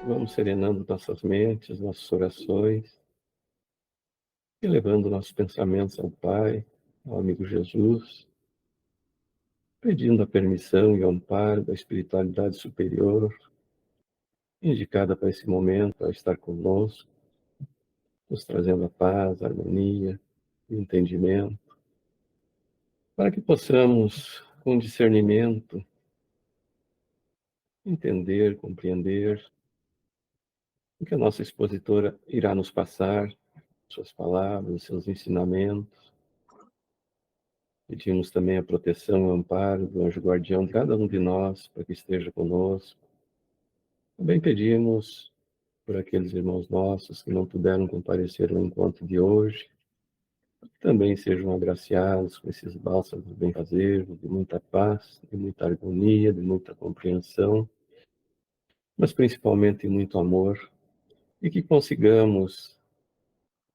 Vamos serenando nossas mentes, nossas orações, e levando nossos pensamentos ao Pai, ao amigo Jesus, pedindo a permissão e o amparo da espiritualidade superior, indicada para esse momento, para estar conosco, nos trazendo a paz, a harmonia, o entendimento, para que possamos, com discernimento, entender, compreender o que a nossa expositora irá nos passar, suas palavras, seus ensinamentos. Pedimos também a proteção e o amparo do anjo guardião de cada um de nós, para que esteja conosco. Também pedimos por aqueles irmãos nossos que não puderam comparecer ao encontro de hoje, que também sejam agraciados com esses bálsamos do bem-fazer, de muita paz, de muita harmonia, de muita compreensão, mas principalmente muito amor, e que consigamos,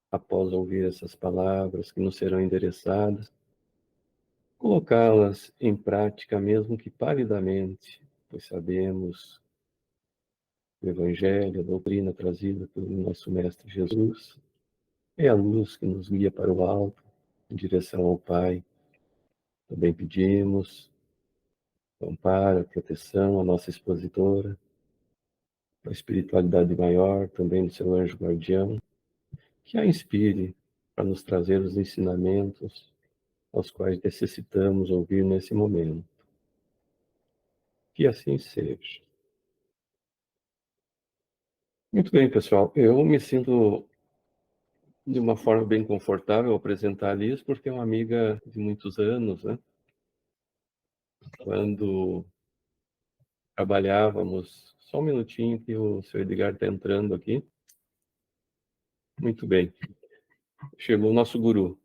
após ouvir essas palavras que nos serão endereçadas, colocá-las em prática, mesmo que palidamente, pois sabemos que o Evangelho, a doutrina trazida pelo nosso Mestre Jesus, é a luz que nos guia para o alto, em direção ao Pai. Também pedimos amparo, proteção à nossa expositora, a espiritualidade maior, também do seu anjo guardião, que a inspire para nos trazer os ensinamentos aos quais necessitamos ouvir nesse momento. Que assim seja. Muito bem, pessoal. Eu me sinto de uma forma bem confortável ao apresentar a Liz, porque é uma amiga de muitos anos, né? Quando trabalhávamos... Só um minutinho que o seu Edgar está entrando aqui. Muito bem. Chegou o nosso guru.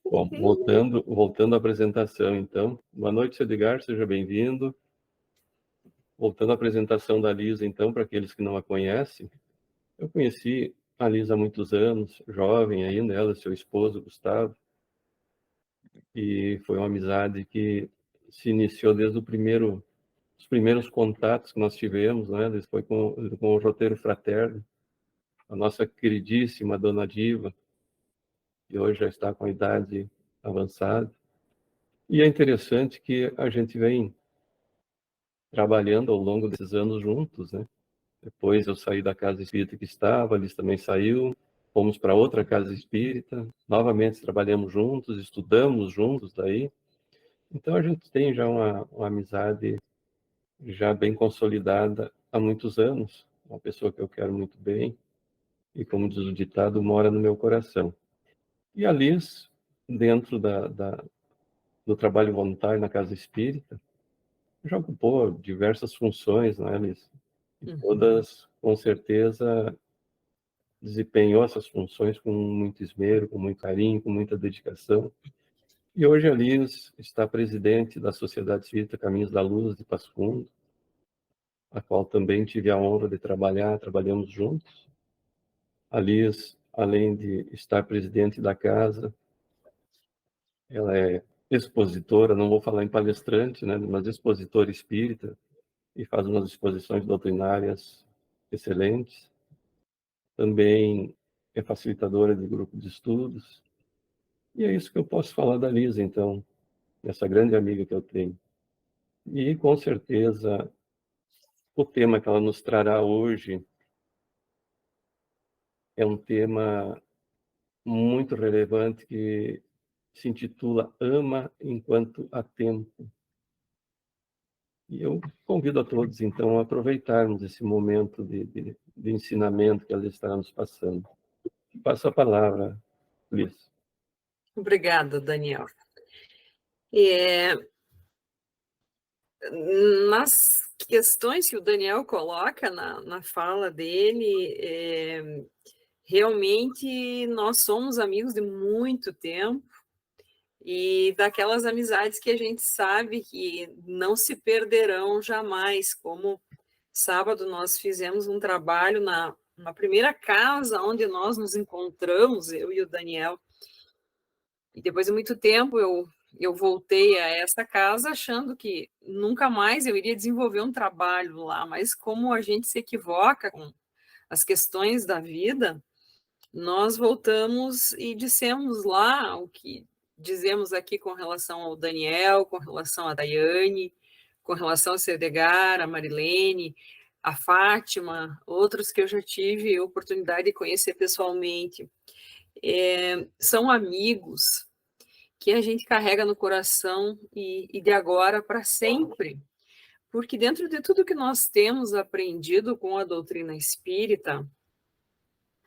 Bom, voltando à apresentação, então. Boa noite, seu Edgar, seja bem-vindo. Voltando à apresentação da Liz, então, para aqueles que não a conhecem. Eu conheci a Liz há muitos anos, jovem ainda, ela e seu esposo, Gustavo. E foi uma amizade que se iniciou desde os primeiros contatos que nós tivemos, né? Isso foi com o Roteiro Fraterno, a nossa queridíssima Dona Diva, que hoje já está com a idade avançada. E é interessante que a gente vem trabalhando ao longo desses anos juntos, né? Depois eu saí da casa espírita que estava, a Liz também saiu, fomos para outra casa espírita, novamente trabalhamos juntos, estudamos juntos daí. Então a gente tem já uma amizade já bem consolidada há muitos anos, uma pessoa que eu quero muito bem, e como diz o ditado, mora no meu coração. E a Liz, dentro do trabalho voluntário na Casa Espírita, já ocupou diversas funções, né, Liz? E todas, com certeza, desempenhou essas funções com muito esmero, com muito carinho, com muita dedicação. E hoje a Liz está presidente da Sociedade Espírita Caminhos da Luz de Passo Fundo, a qual também tive a honra de trabalhamos juntos. A Liz, além de estar presidente da casa, ela é expositora, não vou falar em palestrante, né, mas expositora espírita, e faz umas exposições doutrinárias excelentes. Também é facilitadora de grupo de estudos. E é isso que eu posso falar da Liz, então, essa grande amiga que eu tenho. E, com certeza, o tema que ela nos trará hoje é um tema muito relevante que se intitula Ama Enquanto Há Tempo. E eu convido a todos, então, a aproveitarmos esse momento de ensinamento que ela está nos passando. Passo a palavra, Liz. Obrigada, Daniel. Nas questões que o Daniel coloca na fala dele, realmente nós somos amigos de muito tempo e daquelas amizades que a gente sabe que não se perderão jamais, como sábado nós fizemos um trabalho na primeira casa onde nós nos encontramos, eu e o Daniel, e depois de muito tempo eu eu voltei a essa casa achando que nunca mais eu iria desenvolver um trabalho lá, mas como a gente se equivoca com as questões da vida, nós voltamos e dissemos lá o que dizemos aqui com relação ao Daniel, com relação a Daiane, com relação ao seu Edgar, a Marilene, a Fátima, outros que eu já tive a oportunidade de conhecer pessoalmente. São amigos que a gente carrega no coração e de agora para sempre, porque dentro de tudo que nós temos aprendido com a doutrina espírita,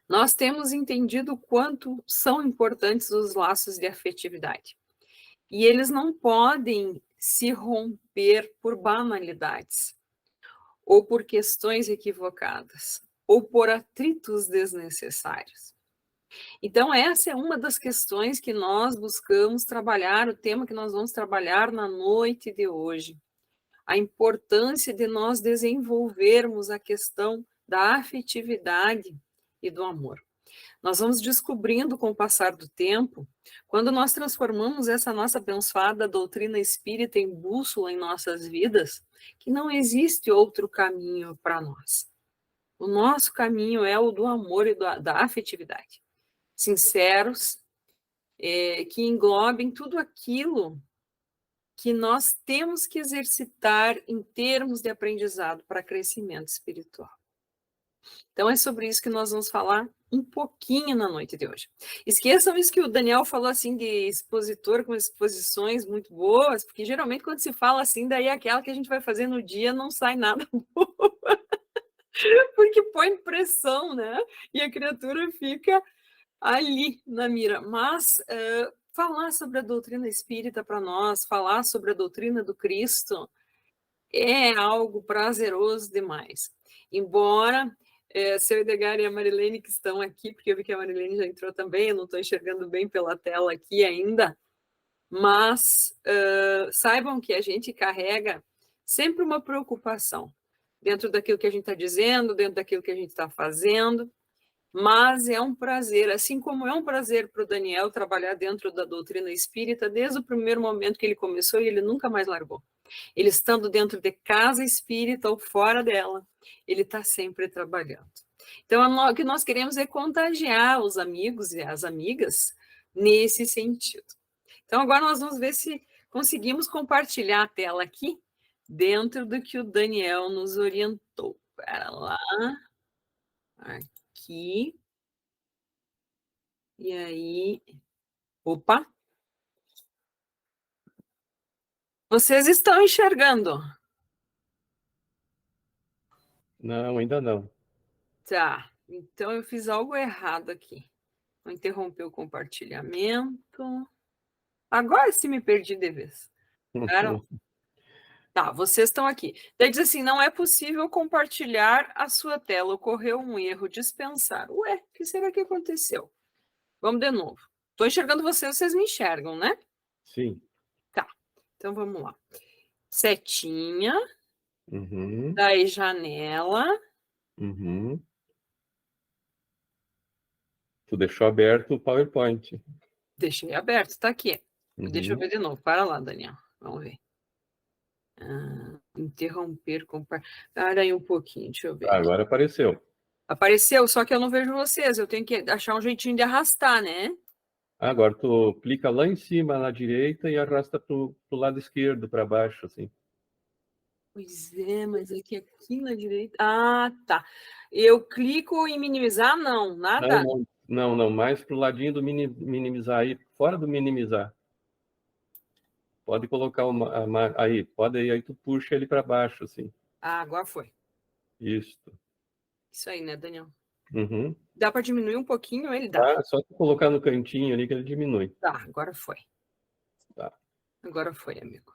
nós temos entendido o quanto são importantes os laços de afetividade. E eles não podem se romper por banalidades, ou por questões equivocadas, ou por atritos desnecessários. Então, essa é uma das questões que nós buscamos trabalhar, o tema que nós vamos trabalhar na noite de hoje. A importância de nós desenvolvermos a questão da afetividade e do amor. Nós vamos descobrindo com o passar do tempo, quando nós transformamos essa nossa abençoada doutrina espírita em bússola em nossas vidas, que não existe outro caminho para nós. O nosso caminho é o do amor e da afetividade. Sinceros, que englobem tudo aquilo que nós temos que exercitar em termos de aprendizado para crescimento espiritual. Então, é sobre isso que nós vamos falar um pouquinho na noite de hoje. Esqueçam isso que o Daniel falou, assim, de expositor com exposições muito boas, porque geralmente quando se fala assim, daí aquela que a gente vai fazer no dia não sai nada boa, porque põe pressão, né? E a criatura fica ali na mira. Mas falar sobre a doutrina espírita para nós, falar sobre a doutrina do Cristo, é algo prazeroso demais. Embora seu Edgar e a Marilene que estão aqui, porque eu vi que a Marilene já entrou também, eu não estou enxergando bem pela tela aqui ainda, mas saibam que a gente carrega sempre uma preocupação dentro daquilo que a gente está dizendo, dentro daquilo que a gente está fazendo, mas é um prazer, assim como é um prazer para o Daniel trabalhar dentro da doutrina espírita desde o primeiro momento que ele começou e ele nunca mais largou. Ele estando dentro de casa espírita ou fora dela, ele está sempre trabalhando. Então, o que nós queremos é contagiar os amigos e as amigas nesse sentido. Então, agora nós vamos ver se conseguimos compartilhar a tela aqui dentro do que o Daniel nos orientou. Para lá. Aqui. E aí. Opa! Vocês estão enxergando? Não, ainda não. Tá, então eu fiz algo errado aqui. Vou interromper o compartilhamento. Agora sim me perdi de vez. Tá, vocês estão aqui. Daí diz assim, não é possível compartilhar a sua tela. Ocorreu um erro, dispensar. Ué, o que será que aconteceu? Vamos de novo. Estou enxergando vocês, vocês me enxergam, né? Sim. Tá, então vamos lá. Setinha. Uhum. Daí janela. Uhum. Tu deixou aberto o PowerPoint. Deixei aberto, tá aqui. Uhum. Deixa eu ver de novo. Para lá, Daniel. Vamos ver. Interromper, compartilhar aí um pouquinho, deixa eu ver. Agora apareceu. Apareceu, só que eu não vejo vocês, eu tenho que achar um jeitinho de arrastar, né? Agora tu clica lá em cima, na direita, e arrasta pro lado esquerdo, para baixo, assim. Pois é, mas aqui na direita... Ah, tá. Eu clico em minimizar? Não, nada? Não, mais pro ladinho do minimizar aí, fora do minimizar. Pode colocar aí, pode aí tu puxa ele para baixo, assim. Ah, agora foi. Isso. Isso aí, né, Daniel? Uhum. Dá para diminuir um pouquinho? Ele dá. Só tu colocar no cantinho ali que ele diminui. Tá, agora foi. Tá. Agora foi, amigo.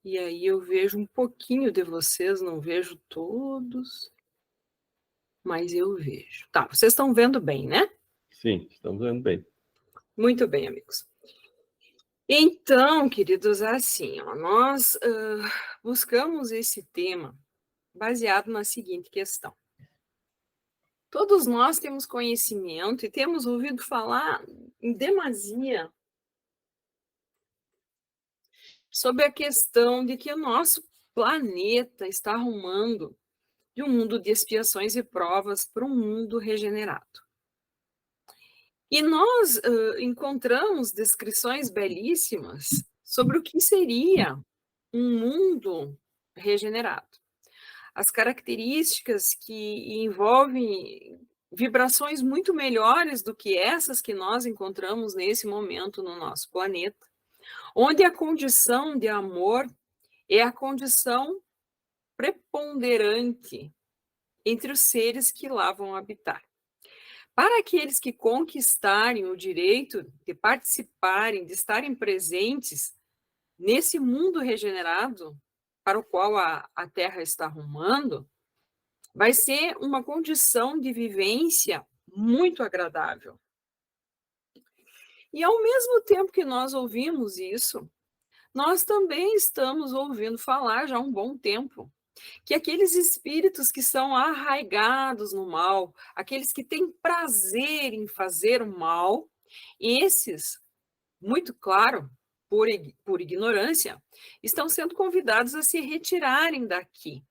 E aí eu vejo um pouquinho de vocês, não vejo todos, mas eu vejo. Tá, vocês estão vendo bem, né? Sim, estamos vendo bem. Muito bem, amigos. Então, queridos, assim, ó, nós buscamos esse tema baseado na seguinte questão. Todos nós temos conhecimento e temos ouvido falar em demasia sobre a questão de que o nosso planeta está arrumando de um mundo de expiações e provas para um mundo regenerado. E nós encontramos descrições belíssimas sobre o que seria um mundo regenerado. As características que envolvem vibrações muito melhores do que essas que nós encontramos nesse momento no nosso planeta, onde a condição de amor é a condição preponderante entre os seres que lá vão habitar. Para aqueles que conquistarem o direito de participarem, de estarem presentes nesse mundo regenerado para o qual a Terra está rumando, vai ser uma condição de vivência muito agradável. E ao mesmo tempo que nós ouvimos isso, nós também estamos ouvindo falar já há um bom tempo que aqueles espíritos que são arraigados no mal, aqueles que têm prazer em fazer o mal, esses, muito claro, por ignorância, estão sendo convidados a se retirarem daqui.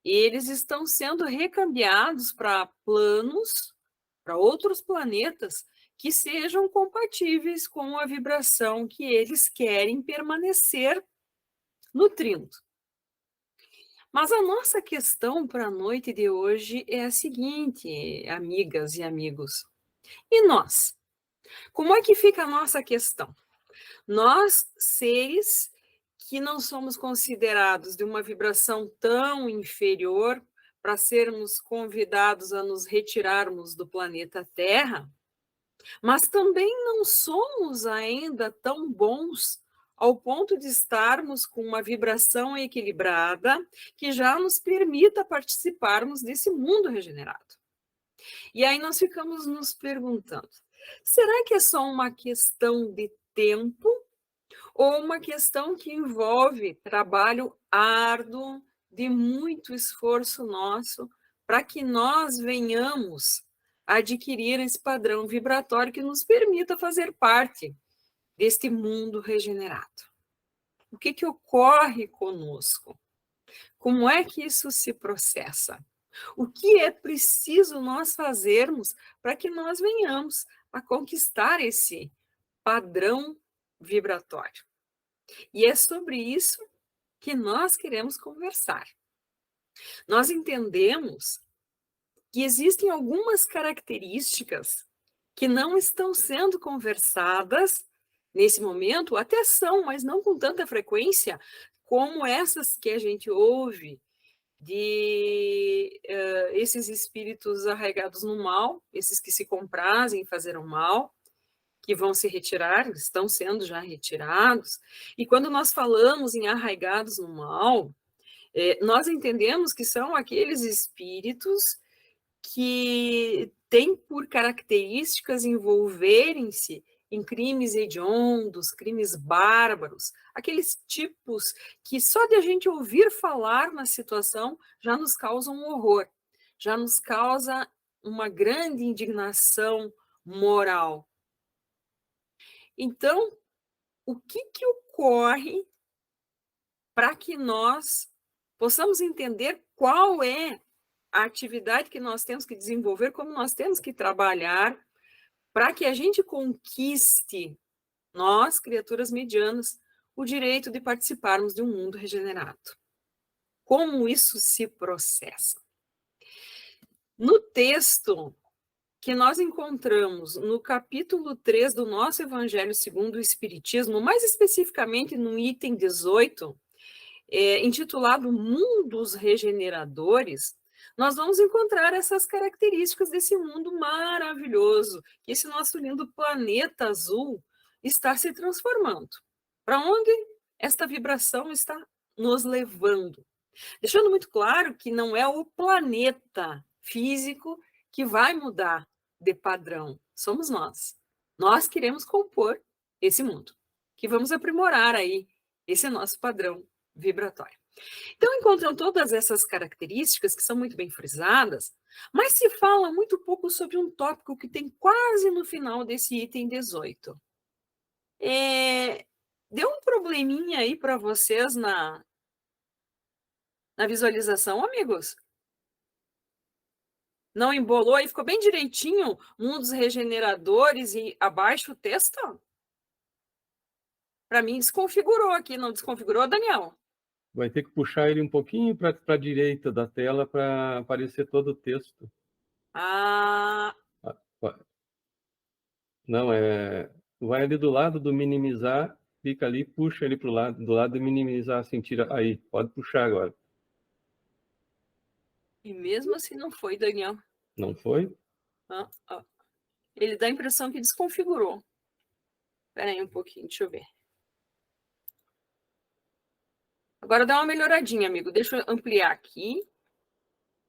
Eles estão sendo recambiados para planos, para outros planetas que sejam compatíveis com a vibração que eles querem permanecer nutrindo. Mas a nossa questão para a noite de hoje é a seguinte, amigas e amigos. E nós? Como é que fica a nossa questão? Nós, seres que não somos considerados de uma vibração tão inferior para sermos convidados a nos retirarmos do planeta Terra, mas também não somos ainda tão bons ao ponto de estarmos com uma vibração equilibrada que já nos permita participarmos desse mundo regenerado. E aí nós ficamos nos perguntando, será que é só uma questão de tempo ou uma questão que envolve trabalho árduo, de muito esforço nosso, para que nós venhamos a adquirir esse padrão vibratório que nos permita fazer parte deste mundo regenerado? O que ocorre conosco? Como é que isso se processa? O que é preciso nós fazermos para que nós venhamos a conquistar esse padrão vibratório? E é sobre isso que nós queremos conversar. Nós entendemos que existem algumas características que não estão sendo conversadas nesse momento, até são, mas não com tanta frequência como essas que a gente ouve de esses espíritos arraigados no mal, esses que se comprazem em fazer o mal, que vão se retirar, estão sendo já retirados. E quando nós falamos em arraigados no mal, nós entendemos que são aqueles espíritos que têm por características envolverem-se em crimes hediondos, crimes bárbaros, aqueles tipos que só de a gente ouvir falar na situação já nos causa um horror, já nos causa uma grande indignação moral. Então, o que ocorre para que nós possamos entender qual é a atividade que nós temos que desenvolver, como nós temos que trabalhar para que a gente conquiste, nós, criaturas medianas, o direito de participarmos de um mundo regenerado? Como isso se processa? No texto que nós encontramos no capítulo 3 do nosso Evangelho segundo o Espiritismo, mais especificamente no item 18, intitulado Mundos Regeneradores, nós vamos encontrar essas características desse mundo maravilhoso, que esse nosso lindo planeta azul está se transformando. Para onde esta vibração está nos levando? Deixando muito claro que não é o planeta físico que vai mudar de padrão, somos nós. Nós queremos compor esse mundo, que vamos aprimorar aí esse nosso padrão vibratório. Então, encontram todas essas características que são muito bem frisadas, mas se fala muito pouco sobre um tópico que tem quase no final desse item 18. Deu um probleminha aí para vocês na visualização, amigos? Não embolou aí? Ficou bem direitinho? Mundos regeneradores e abaixo o texto? Para mim, desconfigurou aqui. Não desconfigurou, Daniel? Vai ter que puxar ele um pouquinho para a direita da tela para aparecer todo o texto. Ah, Não, vai ali do lado do minimizar, clica ali, puxa ele para o lado, do lado de minimizar, assim, tira, aí, pode puxar agora. e mesmo assim não foi, Daniel. Não foi? Ele dá a impressão que desconfigurou. Espera aí um pouquinho, deixa eu ver. Agora dá uma melhoradinha, amigo. Deixa eu ampliar aqui.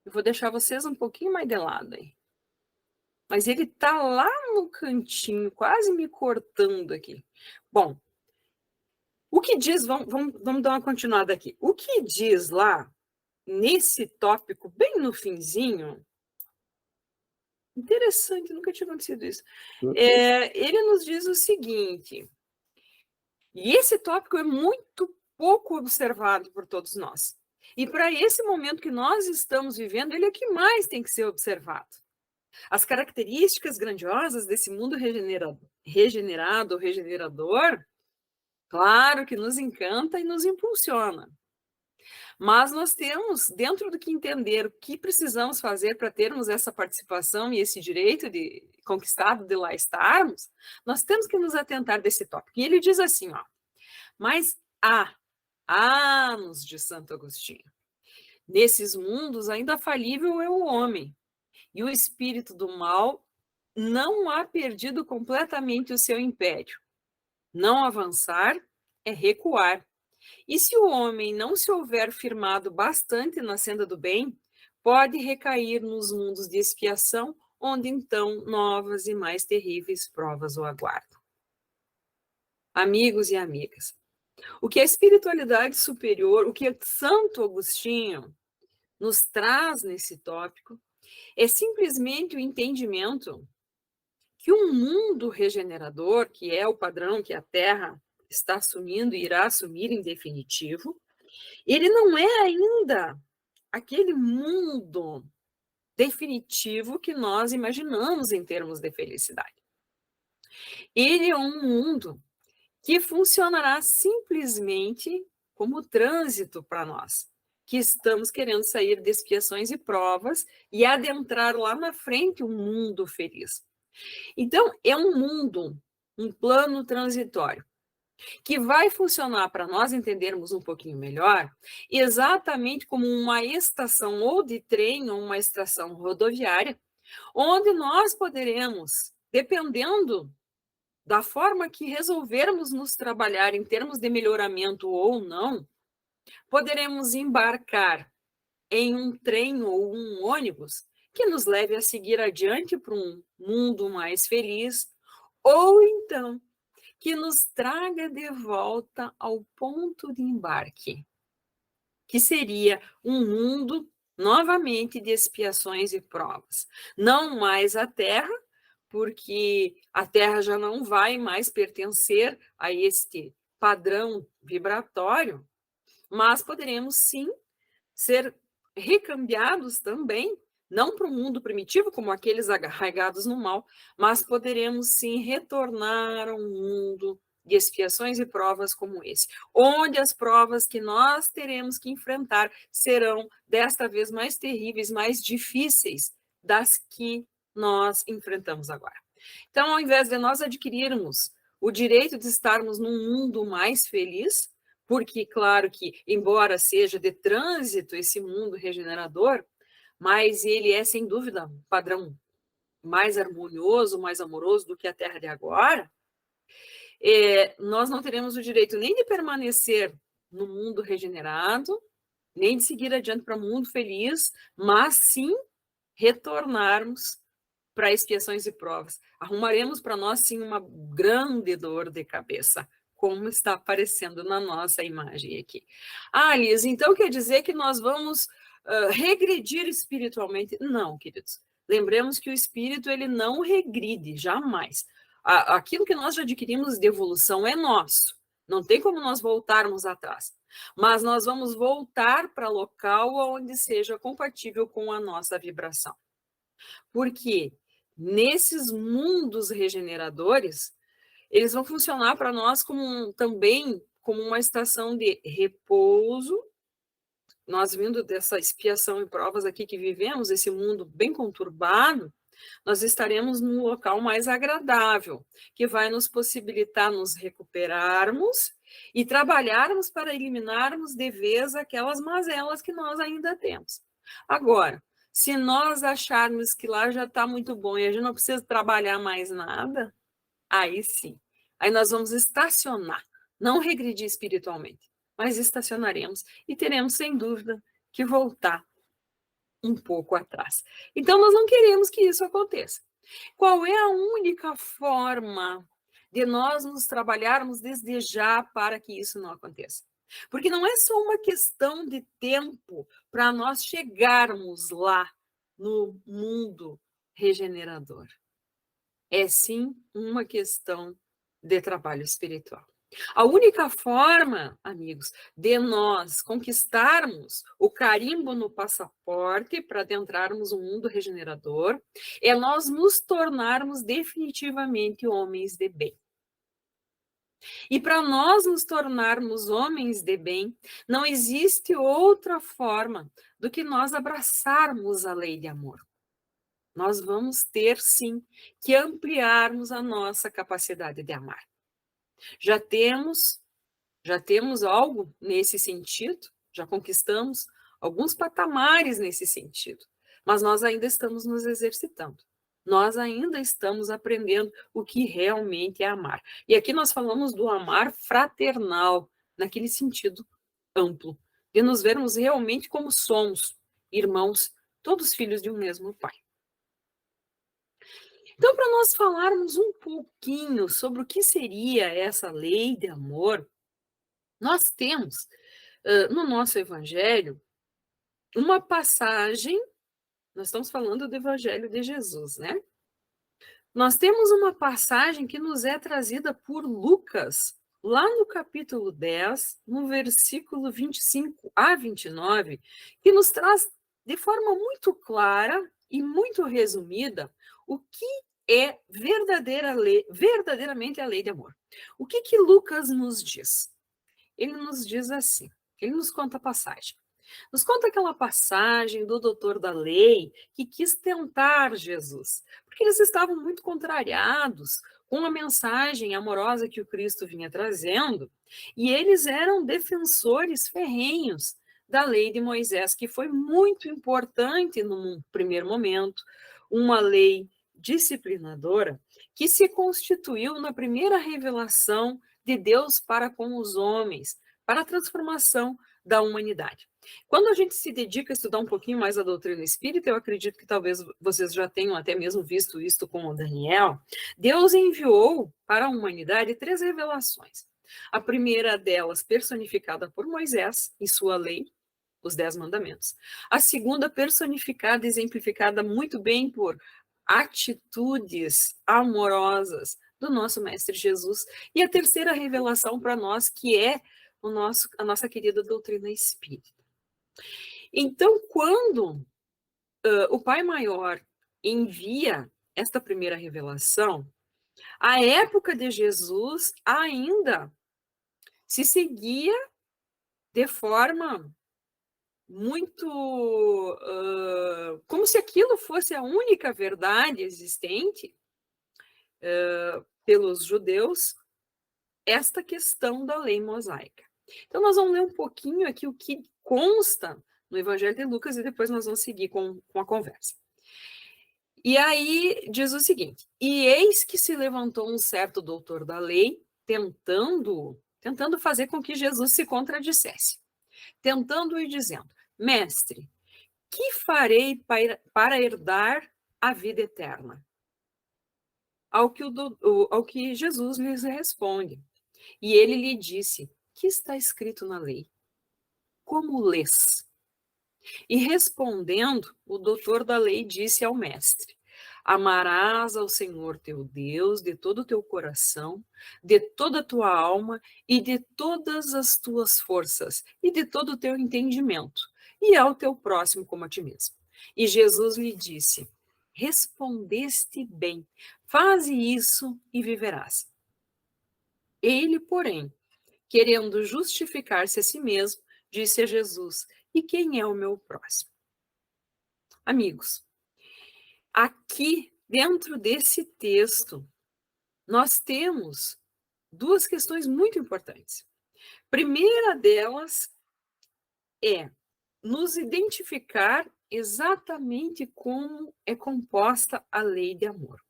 Eu vou deixar vocês um pouquinho mais de lado aí. Mas ele tá lá no cantinho, quase me cortando aqui. Bom, o que diz, vamos dar uma continuada aqui. O que diz lá, nesse tópico, bem no finzinho, interessante, nunca tinha acontecido isso. Ele nos diz o seguinte, e esse tópico é muito pouco observado por todos nós. E para esse momento que nós estamos vivendo, ele é que mais tem que ser observado. As características grandiosas desse mundo regenerado, regenerador, claro que nos encanta e nos impulsiona. Mas nós temos, dentro do que entender o que precisamos fazer para termos essa participação e esse direito de conquistado de lá estarmos, nós temos que nos atentar desse tópico. E ele diz assim, ó, mas há anos de Santo Agostinho. Nesses mundos ainda falível é o homem, e o espírito do mal não há perdido completamente o seu império. Não avançar é recuar. E se o homem não se houver firmado bastante na senda do bem, pode recair nos mundos de expiação, onde então novas e mais terríveis provas o aguardam. Amigos e amigas, o que a espiritualidade superior, o que Santo Agostinho nos traz nesse tópico, é simplesmente o entendimento que um mundo regenerador, que é o padrão que a Terra está assumindo e irá assumir em definitivo, ele não é ainda aquele mundo definitivo que nós imaginamos em termos de felicidade. Ele é um mundo que funcionará simplesmente como trânsito para nós, que estamos querendo sair de expiações e provas e adentrar lá na frente um mundo feliz. Então, é um mundo, um plano transitório, que vai funcionar para nós entendermos um pouquinho melhor, exatamente como uma estação ou de trem ou uma estação rodoviária, onde nós poderemos, dependendo da forma que resolvermos nos trabalhar em termos de melhoramento ou não, poderemos embarcar em um trem ou um ônibus que nos leve a seguir adiante para um mundo mais feliz, ou então que nos traga de volta ao ponto de embarque, que seria um mundo novamente de expiações e provas. Não mais a Terra, porque a Terra já não vai mais pertencer a este padrão vibratório, mas poderemos sim ser recambiados também, não para o mundo primitivo, como aqueles arraigados no mal, mas poderemos sim retornar a um mundo de expiações e provas como esse, onde as provas que nós teremos que enfrentar serão desta vez mais terríveis, mais difíceis das que nós enfrentamos agora. Então, ao invés de nós adquirirmos o direito de estarmos num mundo mais feliz, porque, claro que, embora seja de trânsito esse mundo regenerador, mas ele é, sem dúvida, um padrão mais harmonioso, mais amoroso do que a Terra de agora, nós não teremos o direito nem de permanecer no mundo regenerado, nem de seguir adiante para o mundo feliz, mas sim retornarmos para expiações e provas. Arrumaremos para nós, sim, uma grande dor de cabeça como está aparecendo na nossa imagem aqui. Ah, Liz, então quer dizer que nós vamos regredir espiritualmente? Não, queridos. Lembremos que o espírito ele não regride, jamais. Aquilo que nós já adquirimos de evolução é nosso. Não tem como nós voltarmos atrás. Mas nós vamos voltar para local onde seja compatível com a nossa vibração. Porque nesses mundos regeneradores, eles vão funcionar para nós também como uma estação de repouso. Nós vindo dessa expiação e provas aqui que vivemos, esse mundo bem conturbado, nós estaremos num local mais agradável, que vai nos possibilitar nos recuperarmos e trabalharmos para eliminarmos de vez aquelas mazelas que nós ainda temos. Agora, se nós acharmos que lá já está muito bom e a gente não precisa trabalhar mais nada, aí sim, aí nós vamos estacionar, não regredir espiritualmente, mas estacionaremos e teremos, sem dúvida, que voltar um pouco atrás. Então, nós não queremos que isso aconteça. Qual é a única forma de nós nos trabalharmos desde já para que isso não aconteça? Porque não é só uma questão de tempo para nós chegarmos lá no mundo regenerador. É sim uma questão de trabalho espiritual. A única forma, amigos, de nós conquistarmos o carimbo no passaporte para adentrarmos o mundo regenerador é nós nos tornarmos definitivamente homens de bem. E para nós nos tornarmos homens de bem, não existe outra forma do que nós abraçarmos a lei de amor. Nós vamos ter, sim, que ampliarmos a nossa capacidade de amar. Já temos algo nesse sentido, já conquistamos alguns patamares nesse sentido, mas nós ainda estamos nos exercitando. Nós ainda estamos aprendendo o que realmente é amar. E aqui nós falamos do amar fraternal, naquele sentido amplo, de nos vermos realmente como somos, irmãos, todos filhos de um mesmo Pai. Então, para nós falarmos um pouquinho sobre o que seria essa lei de amor, nós temos no nosso Evangelho uma passagem, nós estamos falando do Evangelho de Jesus, né? Nós temos uma passagem que nos é trazida por Lucas, lá no capítulo 10, no versículo 25 a 29, que nos traz de forma muito clara e muito resumida o que é verdadeiramente a lei de amor. O que Lucas nos diz? Ele nos diz assim, ele nos conta a passagem. Nos conta aquela passagem do doutor da lei que quis tentar Jesus, porque eles estavam muito contrariados com a mensagem amorosa que o Cristo vinha trazendo, e eles eram defensores ferrenhos da lei de Moisés, que foi muito importante num primeiro momento, uma lei disciplinadora que se constituiu na primeira revelação de Deus para com os homens, para a transformação da humanidade. Quando a gente se dedica a estudar um pouquinho mais a doutrina espírita, eu acredito que talvez vocês já tenham até mesmo visto isso com o Daniel, Deus enviou para a humanidade 3 revelações. A primeira delas personificada por Moisés e sua lei, os 10 mandamentos. A segunda personificada, exemplificada muito bem por atitudes amorosas do nosso Mestre Jesus. E a terceira revelação para nós, que é a nossa querida doutrina espírita. Então, quando o Pai Maior envia esta primeira revelação, a época de Jesus ainda se seguia de forma muito como se aquilo fosse a única verdade existente pelos judeus, esta questão da lei mosaica. Então, nós vamos ler um pouquinho aqui o que consta no Evangelho de Lucas e depois nós vamos seguir com a conversa. E aí diz o seguinte: e eis que se levantou um certo doutor da lei, tentando fazer com que Jesus se contradissesse, tentando e dizendo: mestre, que farei para herdar a vida eterna? Ao que Jesus lhes responde: E ele lhe disse: que está escrito na lei? Como lês? E respondendo, o doutor da lei disse ao mestre: amarás ao Senhor teu Deus de todo o teu coração, de toda a tua alma e de todas as tuas forças e de todo o teu entendimento, e ao teu próximo como a ti mesmo. E Jesus lhe disse: respondeste bem, faze isso e viverás. Ele, porém, querendo justificar-se a si mesmo, disse a Jesus: e quem é o meu próximo? Amigos, aqui dentro desse texto, nós temos duas questões muito importantes. Primeira delas é nos identificar exatamente como é composta a lei de amor.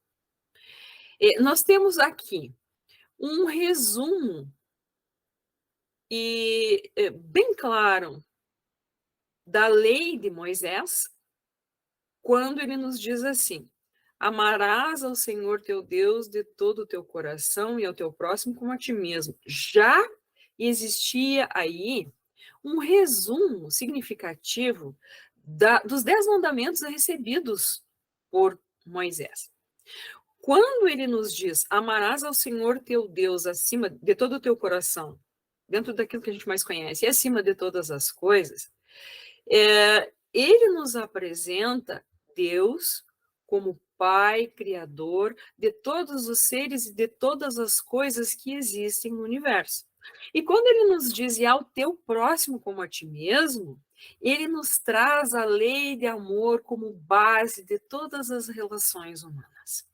Nós temos aqui um resumo e bem claro da lei de Moisés, quando ele nos diz assim: amarás ao Senhor teu Deus de todo o teu coração e ao teu próximo como a ti mesmo. Já existia aí um resumo significativo dos 10 mandamentos recebidos por Moisés. Quando ele nos diz, amarás ao Senhor teu Deus acima de todo o teu coração, dentro daquilo que a gente mais conhece, e acima de todas as coisas, ele nos apresenta Deus como Pai, Criador de todos os seres e de todas as coisas que existem no universo. E quando ele nos diz, e ao teu próximo como a ti mesmo, ele nos traz a lei de amor como base de todas as relações humanas.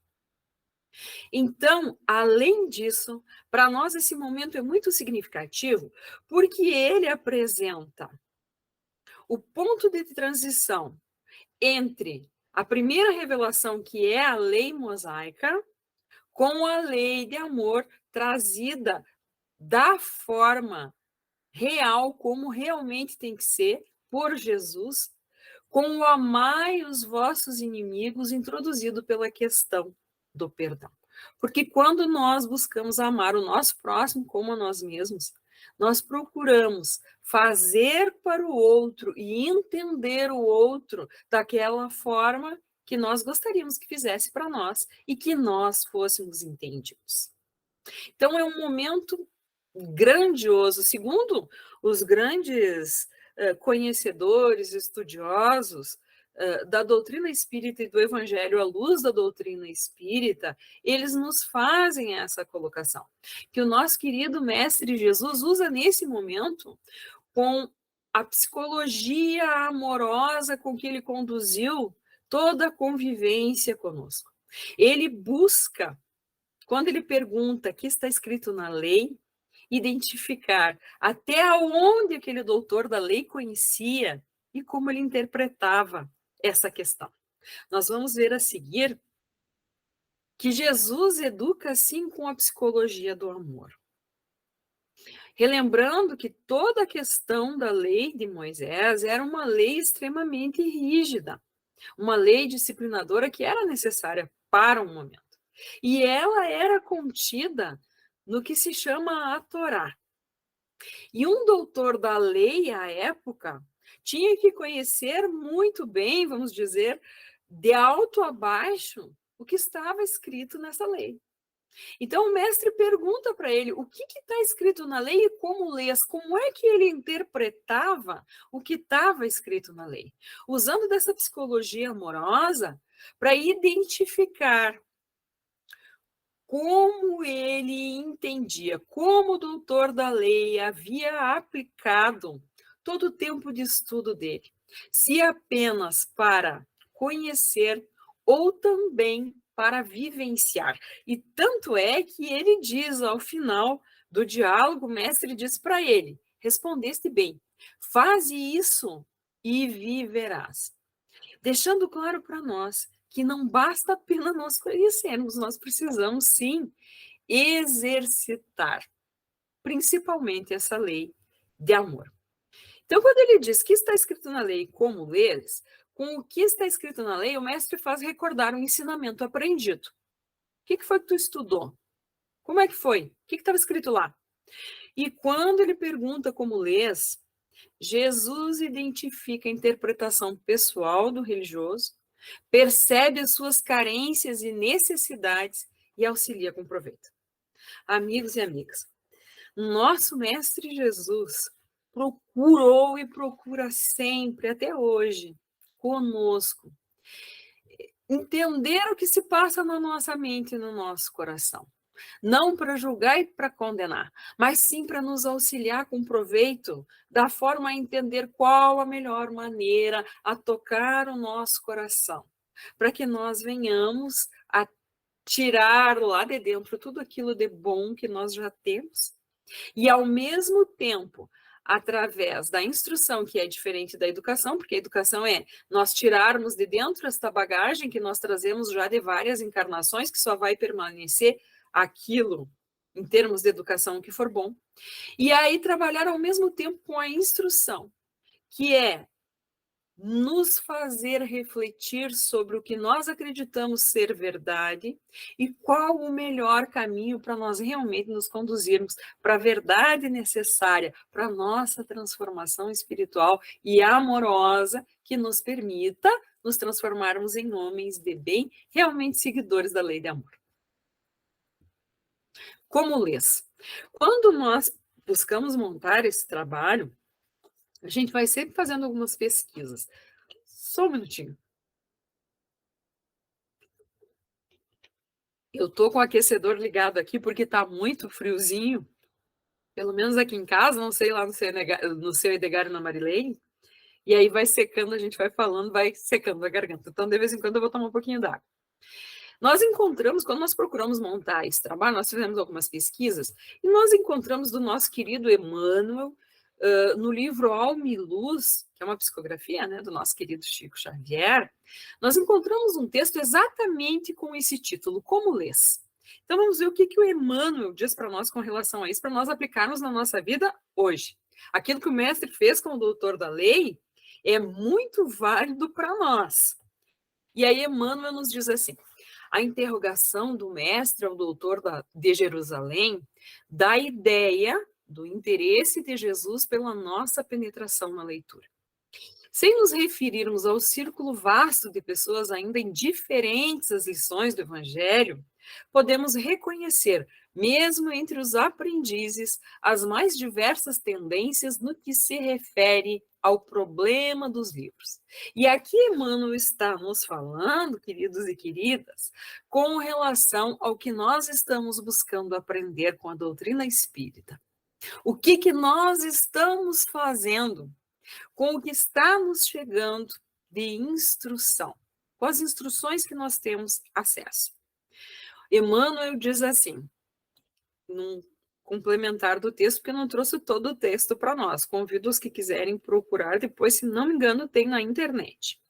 Então, além disso, para nós esse momento é muito significativo, porque ele apresenta o ponto de transição entre a primeira revelação, que é a lei mosaica, com a lei de amor trazida da forma real, como realmente tem que ser, por Jesus, com o amai os vossos inimigos, introduzido pela questão do perdão. Porque quando nós buscamos amar o nosso próximo como a nós mesmos, nós procuramos fazer para o outro e entender o outro daquela forma que nós gostaríamos que fizesse para nós e que nós fôssemos entendidos. Então, é um momento grandioso, segundo os grandes conhecedores, estudiosos da doutrina espírita e do evangelho à luz da doutrina espírita, eles nos fazem essa colocação, que o nosso querido mestre Jesus usa nesse momento com a psicologia amorosa com que ele conduziu toda a convivência conosco. Ele busca, quando ele pergunta o que está escrito na lei, identificar até onde aquele doutor da lei conhecia e como ele interpretava essa questão. Nós vamos ver a seguir que Jesus educa assim com a psicologia do amor. Relembrando que toda a questão da lei de Moisés era uma lei extremamente rígida, uma lei disciplinadora que era necessária para um momento. E ela era contida no que se chama a Torá. E um doutor da lei à época tinha que conhecer muito bem, vamos dizer, de alto a baixo, o que estava escrito nessa lei. Então o mestre pergunta para ele o que está escrito na lei e como lês, como é que ele interpretava o que estava escrito na lei, usando dessa psicologia amorosa para identificar como ele entendia, como o doutor da lei havia aplicado todo o tempo de estudo dele, se apenas para conhecer ou também para vivenciar. E tanto é que ele diz ao final do diálogo, o mestre diz para ele: respondeste bem, faze isso e viverás. Deixando claro para nós que não basta apenas nós conhecermos, nós precisamos sim exercitar, principalmente essa lei de amor. Então, quando ele diz que está escrito na lei, como lês, com o que está escrito na lei, o mestre faz recordar um ensinamento aprendido. O que foi que tu estudou? Como é que foi? O que estava escrito lá? E quando ele pergunta como lês, Jesus identifica a interpretação pessoal do religioso, percebe as suas carências e necessidades e auxilia com proveito. Amigos e amigas, nosso Mestre Jesus procurou e procura sempre, até hoje, conosco, entender o que se passa na nossa mente e no nosso coração. Não para julgar e para condenar, mas sim para nos auxiliar com proveito, da forma a entender qual a melhor maneira a tocar o nosso coração, para que nós venhamos a tirar lá de dentro tudo aquilo de bom que nós já temos e, ao mesmo tempo, através da instrução, que é diferente da educação, porque a educação é nós tirarmos de dentro esta bagagem que nós trazemos já de várias encarnações, que só vai permanecer aquilo, em termos de educação, que for bom. E aí trabalhar ao mesmo tempo com a instrução, que é nos fazer refletir sobre o que nós acreditamos ser verdade e qual o melhor caminho para nós realmente nos conduzirmos para a verdade necessária para a nossa transformação espiritual e amorosa, que nos permita nos transformarmos em homens de bem, realmente seguidores da lei de amor. Como lês? Quando nós buscamos montar esse trabalho, a gente vai sempre fazendo algumas pesquisas. Só um minutinho. Eu tô com o aquecedor ligado aqui porque tá muito friozinho, pelo menos aqui em casa, não sei lá no seu Edgar e na Marilene, e aí vai secando, a gente vai falando, vai secando a garganta. Então, de vez em quando, eu vou tomar um pouquinho d'água. Nós encontramos, quando nós procuramos montar esse trabalho, nós fizemos algumas pesquisas, e nós encontramos do nosso querido Emmanuel, no livro Alma e Luz, que é uma psicografia, né, do nosso querido Chico Xavier, nós encontramos um texto exatamente com esse título, Como Lês? Então vamos ver o que o Emmanuel diz para nós com relação a isso, para nós aplicarmos na nossa vida hoje. Aquilo que o mestre fez com o doutor da lei é muito válido para nós. E aí Emmanuel nos diz assim: a interrogação do mestre ao doutor de Jerusalém dá ideia do interesse de Jesus pela nossa penetração na leitura. Sem nos referirmos ao círculo vasto de pessoas ainda indiferentes às lições do Evangelho, podemos reconhecer, mesmo entre os aprendizes, as mais diversas tendências no que se refere ao problema dos livros. E aqui Emmanuel está nos falando, queridos e queridas, com relação ao que nós estamos buscando aprender com a doutrina espírita. O que nós estamos fazendo com o que está nos chegando de instrução, com as instruções que nós temos acesso. Emmanuel diz assim, num complementar do texto, porque eu não trouxe todo o texto para nós. Convido os que quiserem procurar depois, se não me engano, tem na internet.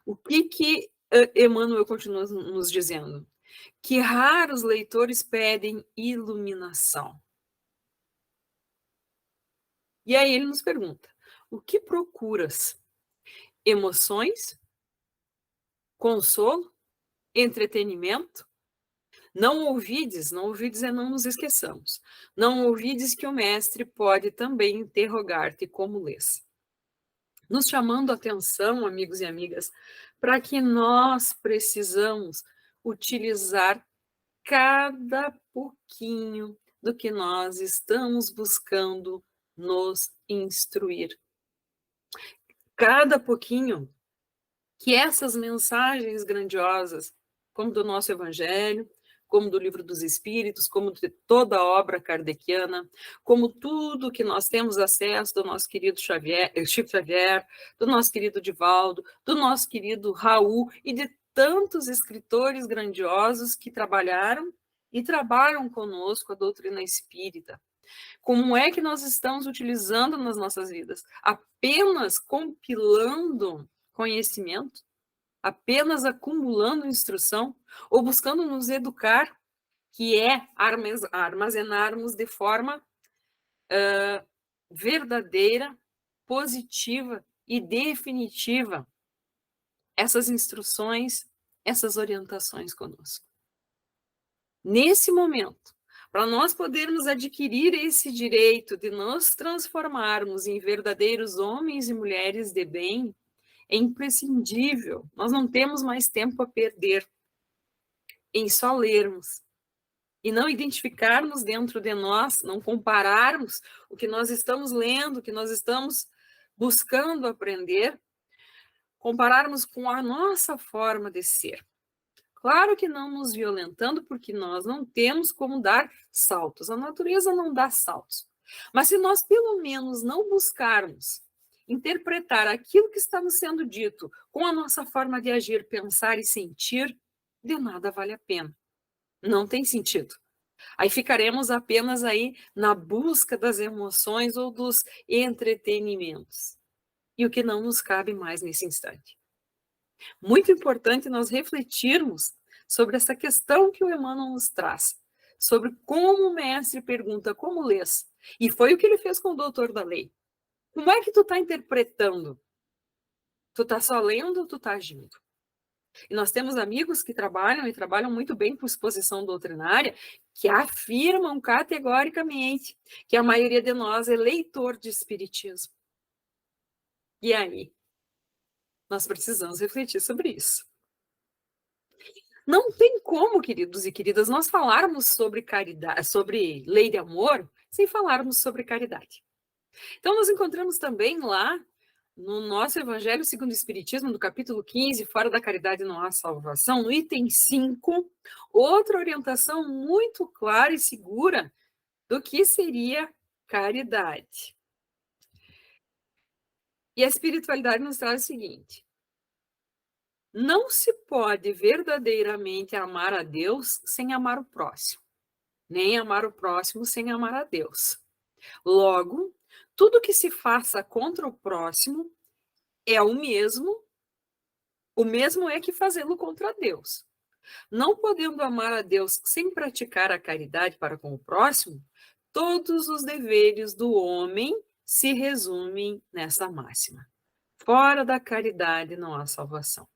O que Emmanuel continua nos dizendo? Que raros leitores pedem iluminação. E aí ele nos pergunta: o que procuras? Emoções? Consolo? Entretenimento? Não ouvides é não nos esqueçamos. Não ouvides que o mestre pode também interrogar-te como lês. Nos chamando a atenção, amigos e amigas, para que nós precisamos utilizar cada pouquinho do que nós estamos buscando nos instruir. Cada pouquinho que essas mensagens grandiosas, como do nosso Evangelho, como do Livro dos Espíritos, como de toda a obra kardeciana, como tudo que nós temos acesso do nosso querido Chico Xavier, do nosso querido Divaldo, do nosso querido Raul e de tantos escritores grandiosos que trabalharam e trabalham conosco a doutrina espírita. Como é que nós estamos utilizando nas nossas vidas? Apenas compilando conhecimento? Apenas acumulando instrução? Ou buscando nos educar, que é armazenarmos de forma verdadeira, positiva e definitiva essas instruções, essas orientações conosco? Nesse momento, Para nós podermos adquirir esse direito de nos transformarmos em verdadeiros homens e mulheres de bem, é imprescindível. Nós não temos mais tempo a perder em só lermos e não identificarmos dentro de nós, não compararmos o que nós estamos lendo, o que nós estamos buscando aprender, compararmos com a nossa forma de ser. Claro que não nos violentando, porque nós não temos como dar saltos. A natureza não dá saltos. Mas se nós, pelo menos, não buscarmos interpretar aquilo que está nos sendo dito com a nossa forma de agir, pensar e sentir, de nada vale a pena. Não tem sentido. Aí ficaremos apenas aí na busca das emoções ou dos entretenimentos. E o que não nos cabe mais nesse instante. Muito importante nós refletirmos sobre essa questão que o Emmanuel nos traz, sobre como o mestre pergunta, como lês? E foi o que ele fez com o doutor da lei. Como é que tu está interpretando? Tu está só lendo ou tu está agindo? E nós temos amigos que trabalham e trabalham muito bem com exposição doutrinária, que afirmam categoricamente que a maioria de nós é leitor de espiritismo. E aí? Nós precisamos refletir sobre isso. Não tem como, queridos e queridas, nós falarmos sobre caridade, sobre lei de amor, sem falarmos sobre caridade. Então, nós encontramos também lá, no nosso Evangelho segundo o Espiritismo, no capítulo 15, Fora da Caridade não há salvação, no item 5, outra orientação muito clara e segura do que seria caridade. E a espiritualidade nos traz o seguinte: não se pode verdadeiramente amar a Deus sem amar o próximo, nem amar o próximo sem amar a Deus. Logo, tudo que se faça contra o próximo é o mesmo é que fazê-lo contra Deus. Não podendo amar a Deus sem praticar a caridade para com o próximo, todos os deveres do homem se resumem nessa máxima: fora da caridade não há salvação.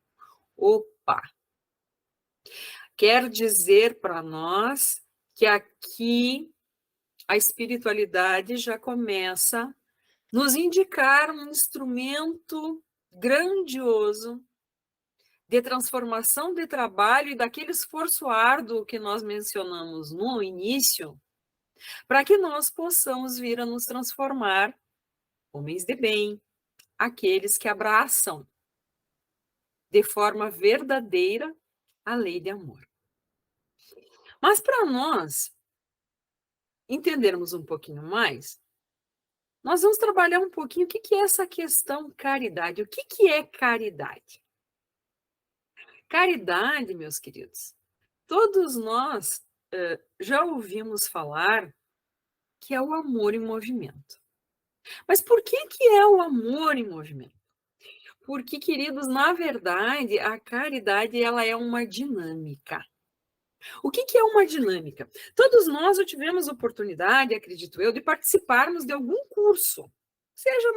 Opa! Quer dizer para nós que aqui a espiritualidade já começa a nos indicar um instrumento grandioso de transformação de trabalho e daquele esforço árduo que nós mencionamos no início, para que nós possamos vir a nos transformar homens de bem, aqueles que abraçam de forma verdadeira a lei de amor. Mas para nós entendermos um pouquinho mais, nós vamos trabalhar um pouquinho o que é essa questão caridade. O que é caridade? Caridade, meus queridos, todos nós já ouvimos falar que é o amor em movimento. Mas por que é o amor em movimento? Porque, queridos, na verdade, a caridade ela é uma dinâmica. O que é uma dinâmica? Todos nós já tivemos oportunidade, acredito eu, de participarmos de algum curso, seja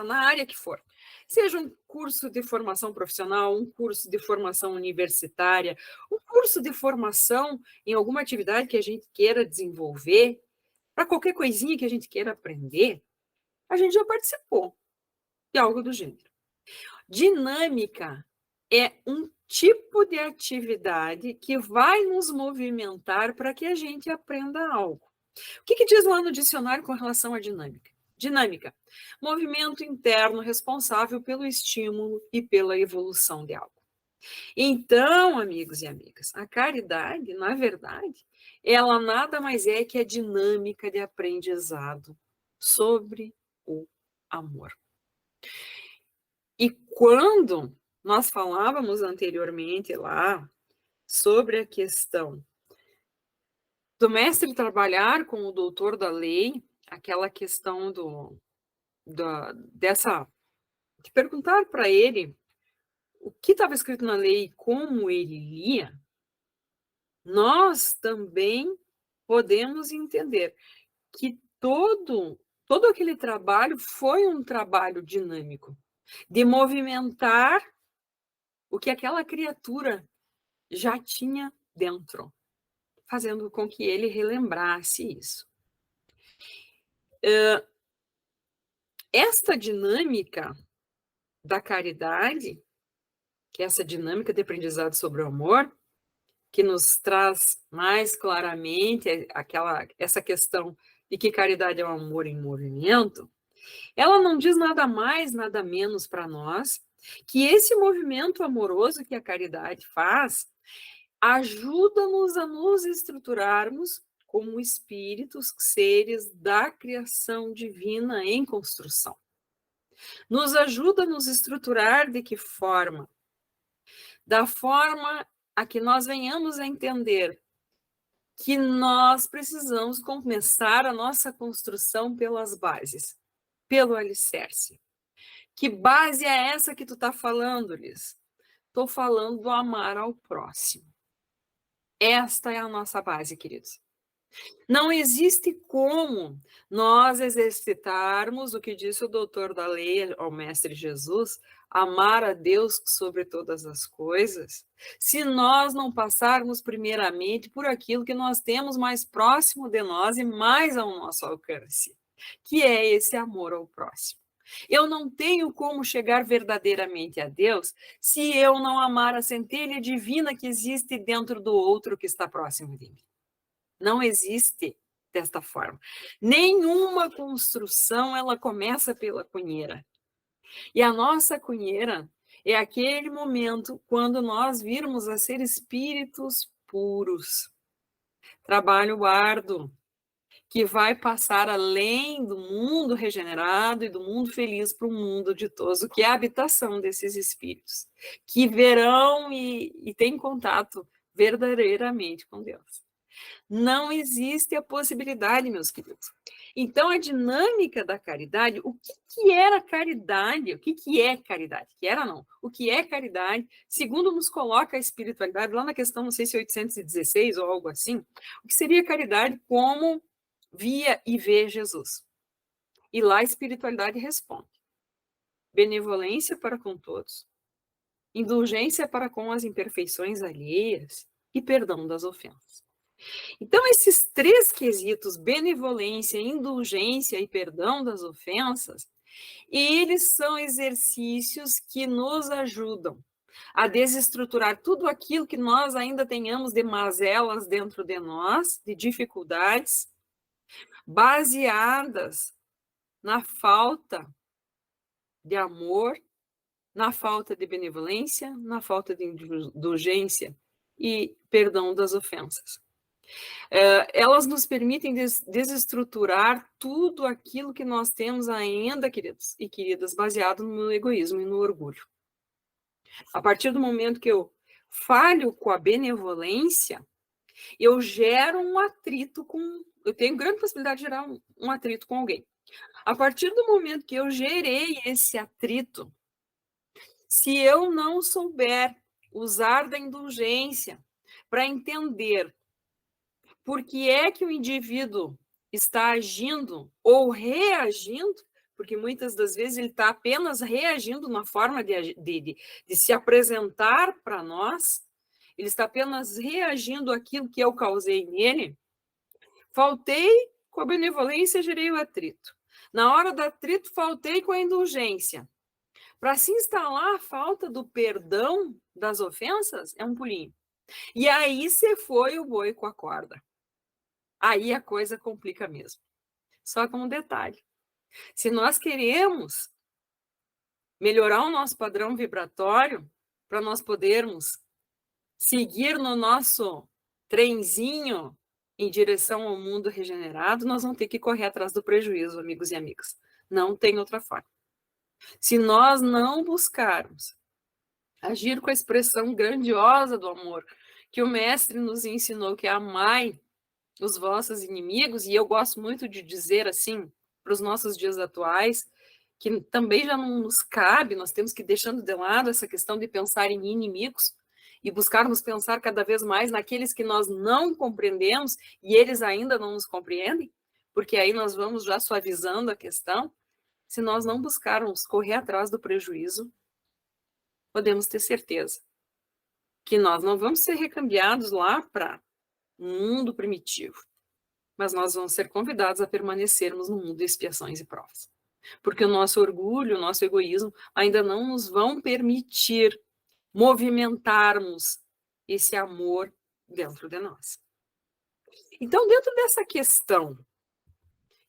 na área que for. Seja um curso de formação profissional, um curso de formação universitária, um curso de formação em alguma atividade que a gente queira desenvolver, para qualquer coisinha que a gente queira aprender, a gente já participou de algo do gênero. Dinâmica é um tipo de atividade que vai nos movimentar para que a gente aprenda algo. O que diz lá no dicionário com relação à dinâmica? Dinâmica, movimento interno responsável pelo estímulo e pela evolução de algo. Então, amigos e amigas, a caridade, na verdade, ela nada mais é que a dinâmica de aprendizado sobre o amor. E quando nós falávamos anteriormente lá sobre a questão do mestre trabalhar com o doutor da lei, aquela questão de perguntar para ele o que estava escrito na lei e como ele lia, nós também podemos entender que todo aquele trabalho foi um trabalho dinâmico, de movimentar o que aquela criatura já tinha dentro. fazendo com que ele relembrasse isso. Esta dinâmica da caridade, que é essa dinâmica de aprendizado sobre o amor, que nos traz mais claramente essa questão de que caridade é o amor em movimento, ela não diz nada mais, nada menos para nós que esse movimento amoroso que a caridade faz ajuda-nos a nos estruturarmos como espíritos, seres da criação divina em construção. Nos ajuda a nos estruturar de que forma? Da forma a que nós venhamos a entender que nós precisamos começar a nossa construção pelas bases, pelo alicerce. Que base é essa que tu está falando, Liz? Estou falando do amar ao próximo. Esta é a nossa base, queridos. Não existe como nós exercitarmos o que disse o doutor da lei ao Mestre Jesus, amar a Deus sobre todas as coisas, se nós não passarmos primeiramente por aquilo que nós temos mais próximo de nós e mais ao nosso alcance, que é esse amor ao próximo. Eu não tenho como chegar verdadeiramente a Deus se eu não amar a centelha divina que existe dentro do outro que está próximo de mim. Não existe desta forma. Nenhuma construção ela começa pela cunheira. E a nossa cunheira é aquele momento quando nós virmos a ser espíritos puros. Trabalho árduo, que vai passar além do mundo regenerado e do mundo feliz para o mundo ditoso, que é a habitação desses espíritos, que verão e têm contato verdadeiramente com Deus. Não existe a possibilidade, meus queridos. Então, a dinâmica da caridade, o que era caridade? O que é caridade? Que era não. O que é caridade, segundo nos coloca a espiritualidade, lá na questão, não sei se 816 ou algo assim, o que seria caridade como via e vê Jesus. E lá a espiritualidade responde. Benevolência para com todos, indulgência para com as imperfeições alheias e perdão das ofensas. Então, esses três quesitos, benevolência, indulgência e perdão das ofensas, eles são exercícios que nos ajudam a desestruturar tudo aquilo que nós ainda tenhamos de mazelas dentro de nós, de dificuldades, baseadas na falta de amor, na falta de benevolência, na falta de indulgência e perdão das ofensas. Elas nos permitem desestruturar tudo aquilo que nós temos ainda, queridos e queridas, baseado no egoísmo e no orgulho. A partir do momento que eu falho com a benevolência, eu gero um atrito eu tenho grande possibilidade de gerar um atrito com alguém. A partir do momento que eu gerei esse atrito, se eu não souber usar da indulgência para entender por que é que o indivíduo está agindo ou reagindo, porque muitas das vezes ele está apenas reagindo na forma de se apresentar para nós, ele está apenas reagindo àquilo que eu causei nele. Faltei com a benevolência, gerei o atrito. Na hora do atrito, faltei com a indulgência. Para se instalar a falta do perdão das ofensas, é um pulinho. E aí você foi o boi com a corda. Aí a coisa complica mesmo. Só com um detalhe. Se nós queremos melhorar o nosso padrão vibratório, para nós podermos seguir no nosso trenzinho em direção ao mundo regenerado, nós vamos ter que correr atrás do prejuízo, amigos e amigas. Não tem outra forma. Se nós não buscarmos agir com a expressão grandiosa do amor que o Mestre nos ensinou, que é amai os vossos inimigos, e eu gosto muito de dizer assim, para os nossos dias atuais, que também já não nos cabe, nós temos que ir deixando de lado essa questão de pensar em inimigos e buscarmos pensar cada vez mais naqueles que nós não compreendemos e eles ainda não nos compreendem, porque aí nós vamos já suavizando a questão. Se nós não buscarmos correr atrás do prejuízo, podemos ter certeza que nós não vamos ser recambiados lá para um mundo primitivo, mas nós vamos ser convidados a permanecermos no mundo de expiações e provas. Porque o nosso orgulho, o nosso egoísmo ainda não nos vão permitir movimentarmos esse amor dentro de nós. Então, dentro dessa questão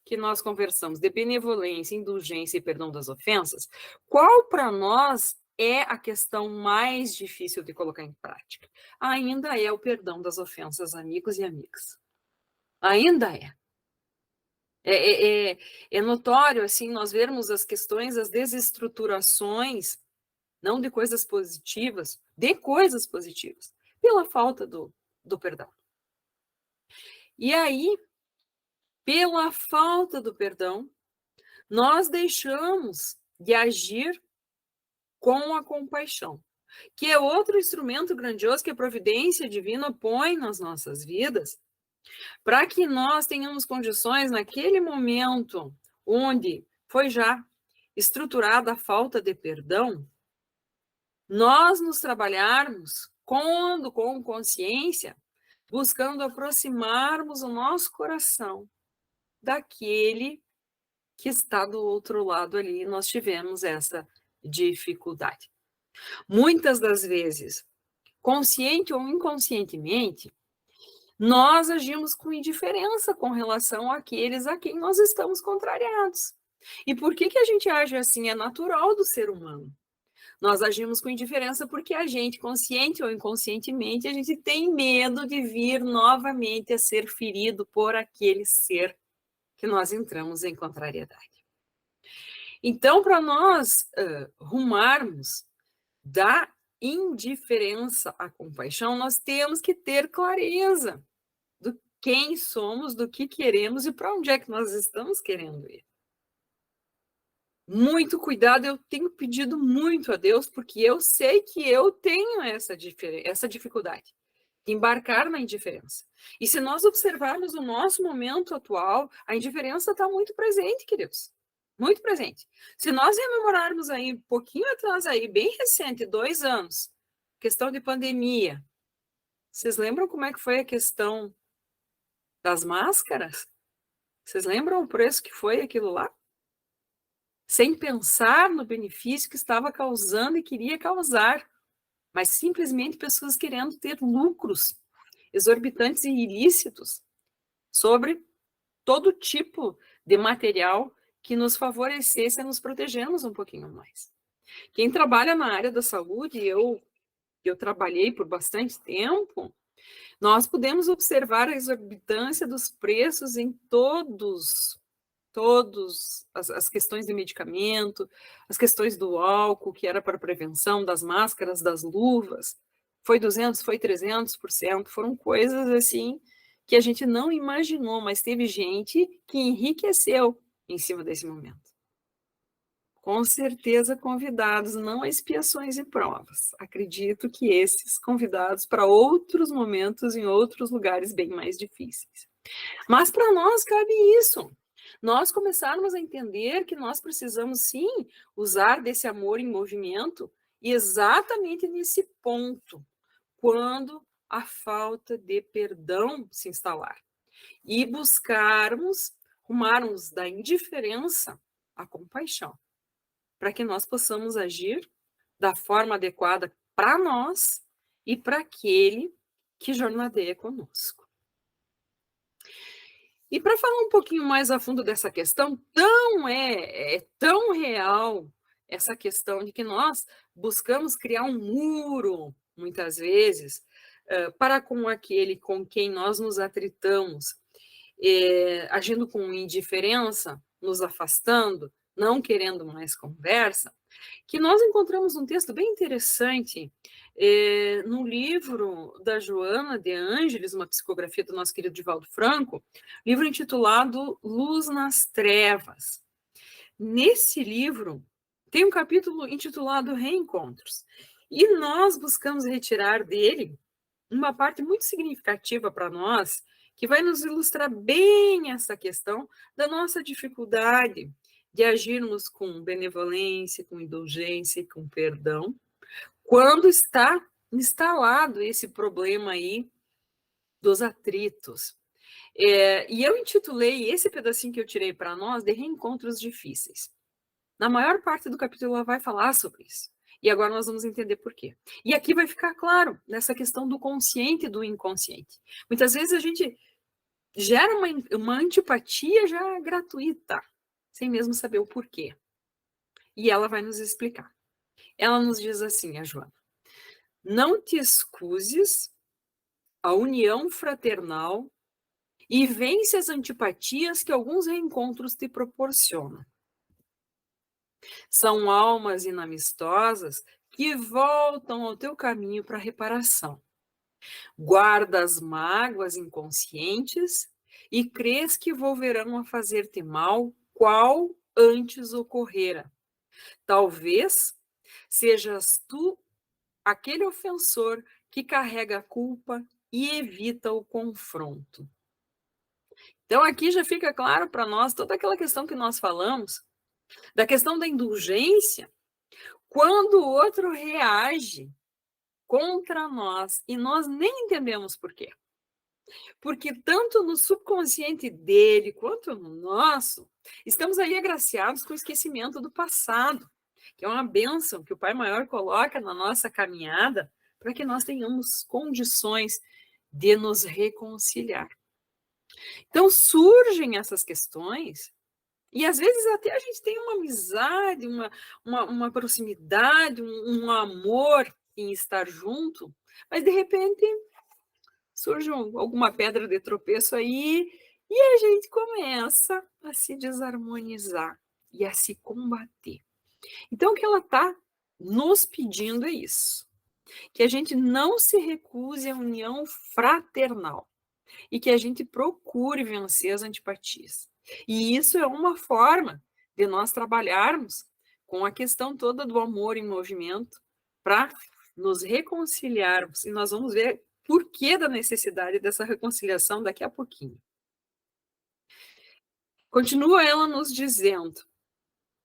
que nós conversamos de benevolência, indulgência e perdão das ofensas, qual para nós é a questão mais difícil de colocar em prática? Ainda é o perdão das ofensas, amigos e amigas. Ainda é. É notório, assim, nós vermos as questões, as desestruturações, não de coisas positivas, de coisas positivas, pela falta do perdão. E aí, pela falta do perdão, nós deixamos de agir com a compaixão, que é outro instrumento grandioso que a providência divina põe nas nossas vidas, para que nós tenhamos condições naquele momento onde foi já estruturada a falta de perdão, nós nos trabalharmos com consciência, buscando aproximarmos o nosso coração daquele que está do outro lado ali, nós tivemos essa dificuldade. Muitas das vezes, consciente ou inconscientemente, nós agimos com indiferença com relação àqueles a quem nós estamos contrariados. E por que a gente age assim? É natural do ser humano. Nós agimos com indiferença porque a gente, consciente ou inconscientemente, a gente tem medo de vir novamente a ser ferido por aquele ser que nós entramos em contrariedade. Então, para nós rumarmos da indiferença à compaixão, nós temos que ter clareza do quem somos, do que queremos e para onde é que nós estamos querendo ir. Muito cuidado, eu tenho pedido muito a Deus, porque eu sei que eu tenho essa dificuldade de embarcar na indiferença. E se nós observarmos o nosso momento atual, a indiferença está muito presente, queridos. Muito presente. Se nós rememorarmos aí, um pouquinho atrás aí, bem recente, 2 anos, questão de pandemia, vocês lembram como é que foi a questão das máscaras? Vocês lembram o preço que foi aquilo lá? Sem pensar no benefício que estava causando e queria causar, mas simplesmente pessoas querendo ter lucros exorbitantes e ilícitos sobre todo tipo de material que nos favorecesse a nos protegermos um pouquinho mais. Quem trabalha na área da saúde, eu trabalhei por bastante tempo, nós podemos observar a exorbitância dos preços em todos as questões de medicamento, as questões do álcool, que era para prevenção, das máscaras, das luvas, foi 200%, foi 300%, foram coisas assim que a gente não imaginou, mas teve gente que enriqueceu em cima desse momento. Com certeza convidados, não a expiações e provas. Acredito que esses convidados para outros momentos em outros lugares bem mais difíceis. Mas para nós cabe isso. Nós começarmos a entender que nós precisamos, sim, usar desse amor em movimento e exatamente nesse ponto, quando a falta de perdão se instalar. E rumarmos da indiferença à compaixão, para que nós possamos agir da forma adequada para nós e para aquele que jornadeia conosco. E para falar um pouquinho mais a fundo dessa questão, tão real essa questão de que nós buscamos criar um muro, muitas vezes, para com aquele com quem nós nos atritamos, agindo com indiferença, nos afastando, não querendo mais conversa, que nós encontramos um texto bem interessante no livro da Joana de Ângeles, uma psicografia do nosso querido Divaldo Franco, livro intitulado Luz nas Trevas. Nesse livro, tem um capítulo intitulado Reencontros, e nós buscamos retirar dele uma parte muito significativa para nós, que vai nos ilustrar bem essa questão da nossa dificuldade de agirmos com benevolência, com indulgência e com perdão, quando está instalado esse problema aí dos atritos. E eu intitulei esse pedacinho que eu tirei para nós de reencontros difíceis. Na maior parte do capítulo ela vai falar sobre isso. E agora nós vamos entender por quê. E aqui vai ficar claro nessa questão do consciente e do inconsciente. Muitas vezes a gente gera uma antipatia já gratuita, sem mesmo saber o porquê. E ela vai nos explicar. Ela nos diz assim, a Joana: não te excuses a união fraternal e vence as antipatias que alguns reencontros te proporcionam. São almas inamistosas que voltam ao teu caminho para reparação. Guarda as mágoas inconscientes e crês que volverão a fazer-te mal, qual antes ocorrera. Talvez sejas tu aquele ofensor que carrega a culpa e evita o confronto. Então, aqui já fica claro para nós toda aquela questão que nós falamos, da questão da indulgência, quando o outro reage contra nós e nós nem entendemos por quê. Porque tanto no subconsciente dele quanto no nosso, estamos aí agraciados com o esquecimento do passado, que é uma bênção que o Pai Maior coloca na nossa caminhada para que nós tenhamos condições de nos reconciliar. Então surgem essas questões e às vezes até a gente tem uma amizade, uma proximidade, um amor em estar junto, mas de repente surge alguma pedra de tropeço aí e a gente começa a se desarmonizar e a se combater. Então, o que ela está nos pedindo é isso, que a gente não se recuse à união fraternal e que a gente procure vencer as antipatias. E isso é uma forma de nós trabalharmos com a questão toda do amor em movimento para nos reconciliarmos. E nós vamos ver por que da necessidade dessa reconciliação daqui a pouquinho. Continua ela nos dizendo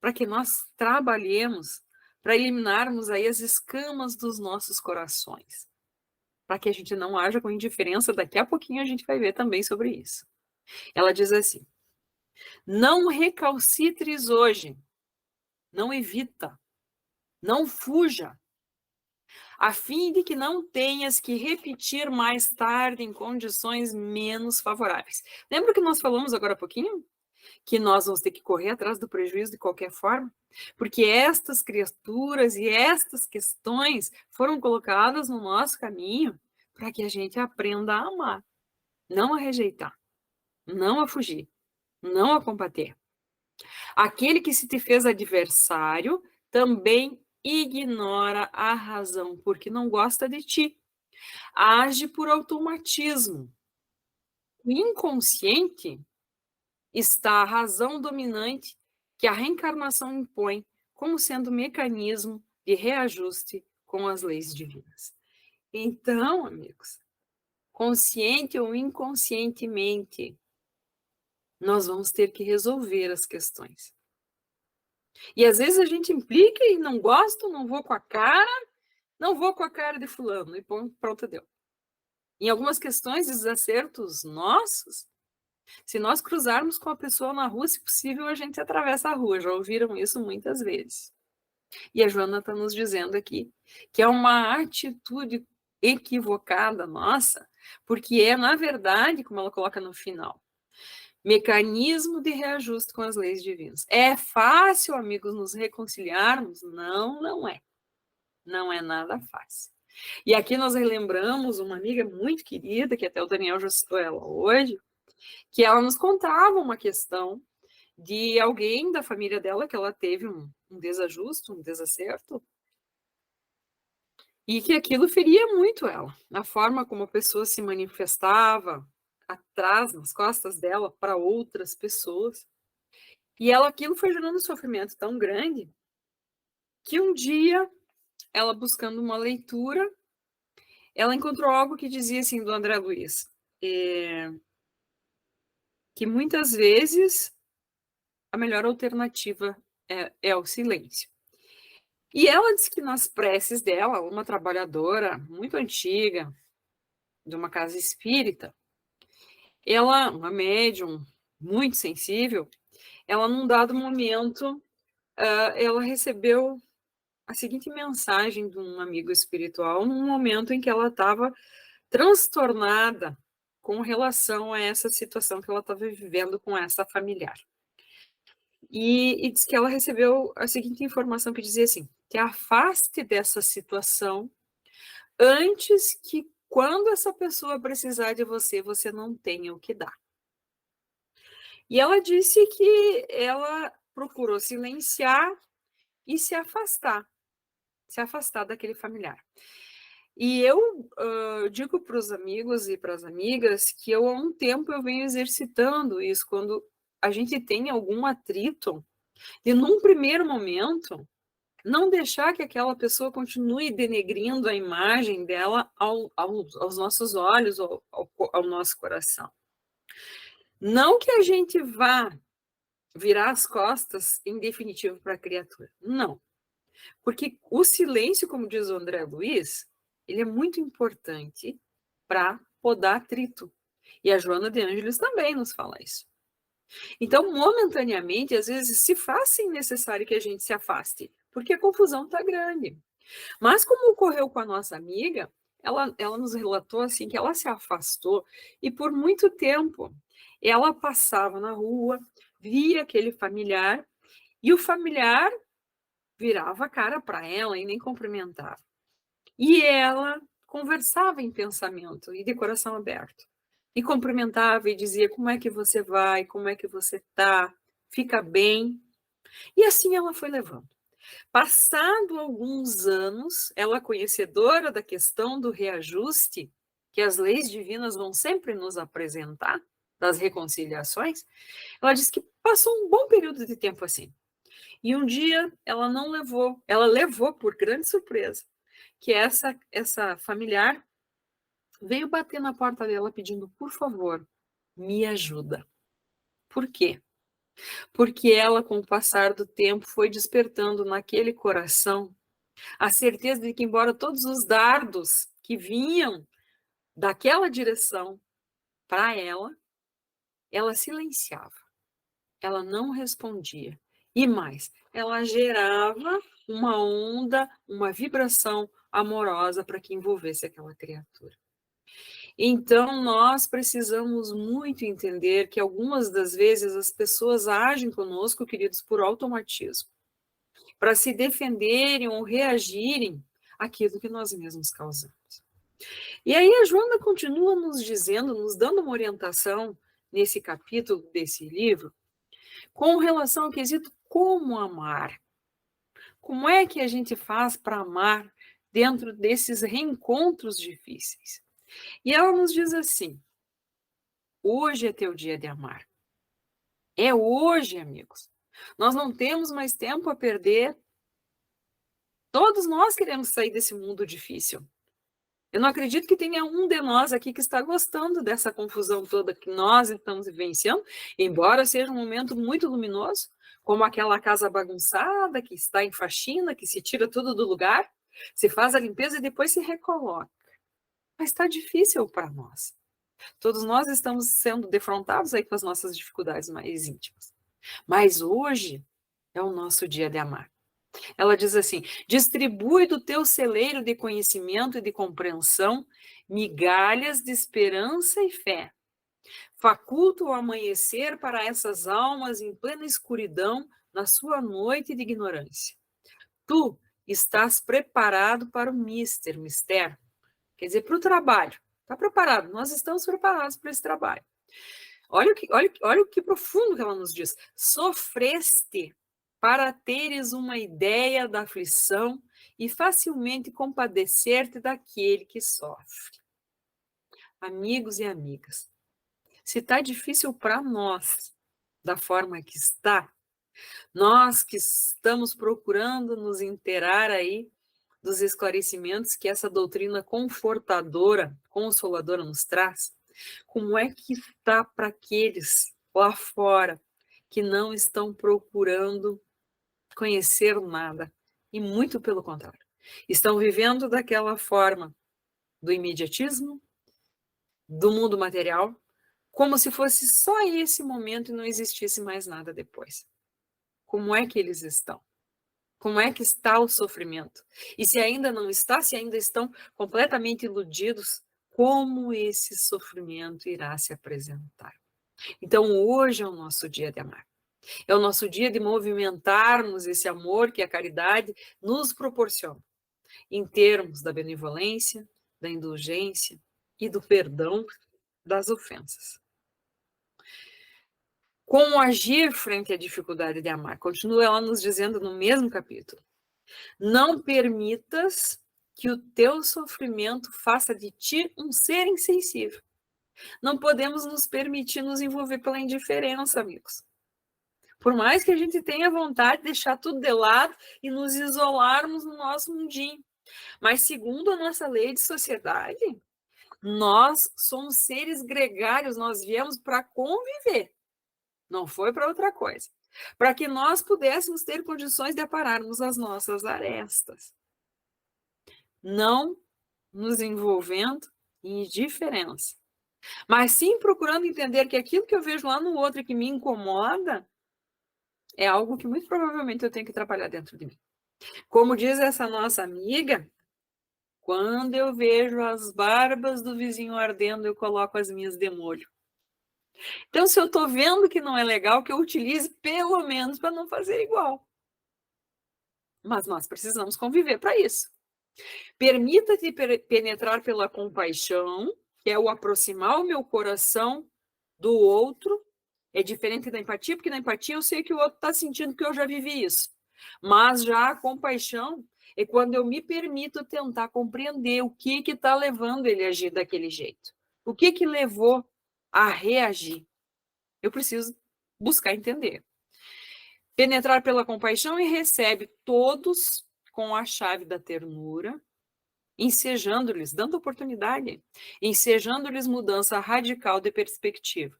para que nós trabalhemos para eliminarmos aí as escamas dos nossos corações, para que a gente não haja com indiferença. Daqui a pouquinho a gente vai ver também sobre isso. Ela diz assim: não recalcitres hoje, não evita, não fuja, a fim de que não tenhas que repetir mais tarde em condições menos favoráveis. Lembra que nós falamos agora há pouquinho? Que nós vamos ter que correr atrás do prejuízo de qualquer forma? Porque estas criaturas e estas questões foram colocadas no nosso caminho para que a gente aprenda a amar, não a rejeitar, não a fugir, não a combater. Aquele que se te fez adversário também ignora a razão, porque não gosta de ti. Age por automatismo. O inconsciente está a razão dominante que a reencarnação impõe como sendo mecanismo de reajuste com as leis divinas. Então, amigos, consciente ou inconscientemente, nós vamos ter que resolver as questões. E às vezes a gente implica e não gosto, não vou com a cara de fulano, e pronto, deu. Em algumas questões, desacertos nossos, se nós cruzarmos com a pessoa na rua, se possível, a gente atravessa a rua. Já ouviram isso muitas vezes. E a Joana está nos dizendo aqui que é uma atitude equivocada nossa, porque é, na verdade, como ela coloca no final, mecanismo de reajuste com as leis divinas. É fácil, amigos, nos reconciliarmos? Não, não é. Não é nada fácil. E aqui nós relembramos uma amiga muito querida, que até o Daniel já citou ela hoje, que ela nos contava uma questão de alguém da família dela que ela teve um desajuste, um desacerto, e que aquilo feria muito ela. A forma como a pessoa se manifestava atrás, nas costas dela, para outras pessoas. E aquilo foi gerando um sofrimento tão grande que um dia, ela buscando uma leitura, ela encontrou algo que dizia assim, do André Luiz, que muitas vezes a melhor alternativa é o silêncio. E ela disse que nas preces dela, uma trabalhadora muito antiga, de uma casa espírita, ela, uma médium muito sensível, ela num dado momento, ela recebeu a seguinte mensagem de um amigo espiritual, num momento em que ela estava transtornada com relação a essa situação que ela estava vivendo com essa familiar. E diz que ela recebeu a seguinte informação que dizia assim: te afaste dessa situação antes que, quando essa pessoa precisar de você, você não tenha o que dar. E ela disse que ela procurou silenciar e se afastar daquele familiar. E eu digo para os amigos e para as amigas que há um tempo eu venho exercitando isso, quando a gente tem algum atrito, e num primeiro momento, não deixar que aquela pessoa continue denegrindo a imagem dela aos nossos olhos, ao nosso coração. Não que a gente vá virar as costas em definitivo para a criatura, não. Porque o silêncio, como diz o André Luiz, ele é muito importante para podar atrito. E a Joana de Ângeles também nos fala isso. Então, momentaneamente, às vezes, se faz sim necessário que a gente se afaste, porque a confusão está grande. Mas como ocorreu com a nossa amiga, ela nos relatou assim que ela se afastou e por muito tempo ela passava na rua, via aquele familiar e o familiar virava a cara para ela e nem cumprimentava. E ela conversava em pensamento e de coração aberto. E cumprimentava e dizia: como é que você vai? Como é que você está? Fica bem? E assim ela foi levando. Passado alguns anos, ela conhecedora da questão do reajuste, que as leis divinas vão sempre nos apresentar, das reconciliações, ela disse que passou um bom período de tempo assim. E um dia ela não levou, ela levou por grande surpresa, que essa familiar veio bater na porta dela pedindo: por favor, me ajuda. Por quê? Porque ela, com o passar do tempo, foi despertando naquele coração a certeza de que, embora todos os dardos que vinham daquela direção para ela, ela silenciava, ela não respondia. E mais, ela gerava uma onda, uma vibração amorosa para que envolvesse aquela criatura. Então, nós precisamos muito entender que algumas das vezes as pessoas agem conosco, queridos, por automatismo, para se defenderem ou reagirem àquilo que nós mesmos causamos. E aí a Joana continua nos dizendo, nos dando uma orientação nesse capítulo desse livro, com relação ao quesito como amar. Como é que a gente faz para amar dentro desses reencontros difíceis? E ela nos diz assim: hoje é teu dia de amar. É hoje, amigos. Nós não temos mais tempo a perder. Todos nós queremos sair desse mundo difícil. Eu não acredito que tenha um de nós aqui que está gostando dessa confusão toda que nós estamos vivenciando, embora seja um momento muito luminoso, como aquela casa bagunçada, que está em faxina, que se tira tudo do lugar, se faz a limpeza e depois se recoloca. Mas está difícil para nós. Todos nós estamos sendo defrontados aí com as nossas dificuldades mais íntimas. Mas hoje é o nosso dia de amar. Ela diz assim: distribui do teu celeiro de conhecimento e de compreensão migalhas de esperança e fé. Faculta o amanhecer para essas almas em plena escuridão na sua noite de ignorância. Tu estás preparado para o mistério, quer dizer, para o trabalho. Está preparado, nós estamos preparados para esse trabalho. Olha o que profundo que ela nos diz. Sofreste para teres uma ideia da aflição e facilmente compadecer-te daquele que sofre. Amigos e amigas, se está difícil para nós, da forma que está, nós que estamos procurando nos inteirar aí dos esclarecimentos que essa doutrina confortadora, consoladora nos traz, como é que está para aqueles lá fora que não estão procurando conhecer nada, e muito pelo contrário, estão vivendo daquela forma do imediatismo, do mundo material, como se fosse só esse momento e não existisse mais nada depois. Como é que eles estão? Como é que está o sofrimento? E se ainda não está, se ainda estão completamente iludidos, como esse sofrimento irá se apresentar? Então, hoje é o nosso dia de amar. É o nosso dia de movimentarmos esse amor que a caridade nos proporciona, em termos da benevolência, da indulgência e do perdão das ofensas. Como agir frente à dificuldade de amar? Continua ela nos dizendo no mesmo capítulo. Não permitas que o teu sofrimento faça de ti um ser insensível. Não podemos nos permitir nos envolver pela indiferença, amigos. Por mais que a gente tenha vontade de deixar tudo de lado e nos isolarmos no nosso mundinho. Mas segundo a nossa lei de sociedade, nós somos seres gregários, nós viemos para conviver. Não foi para outra coisa. Para que nós pudéssemos ter condições de apararmos as nossas arestas. Não nos envolvendo em indiferença. Mas sim procurando entender que aquilo que eu vejo lá no outro e que me incomoda é algo que muito provavelmente eu tenho que trabalhar dentro de mim. Como diz essa nossa amiga, quando eu vejo as barbas do vizinho ardendo, eu coloco as minhas de molho. Então, se eu estou vendo que não é legal, que eu utilize pelo menos para não fazer igual. Mas nós precisamos conviver para isso. Permita-te penetrar pela compaixão, que é o aproximar o meu coração do outro. É diferente da empatia, porque na empatia eu sei que o outro está sentindo que eu já vivi isso. Mas já a compaixão é quando eu me permito tentar compreender o que está levando ele a agir daquele jeito. O que levou a reagir. Eu preciso buscar entender. Penetrar pela compaixão e recebe todos com a chave da ternura, ensejando-lhes, dando oportunidade, ensejando-lhes mudança radical de perspectiva.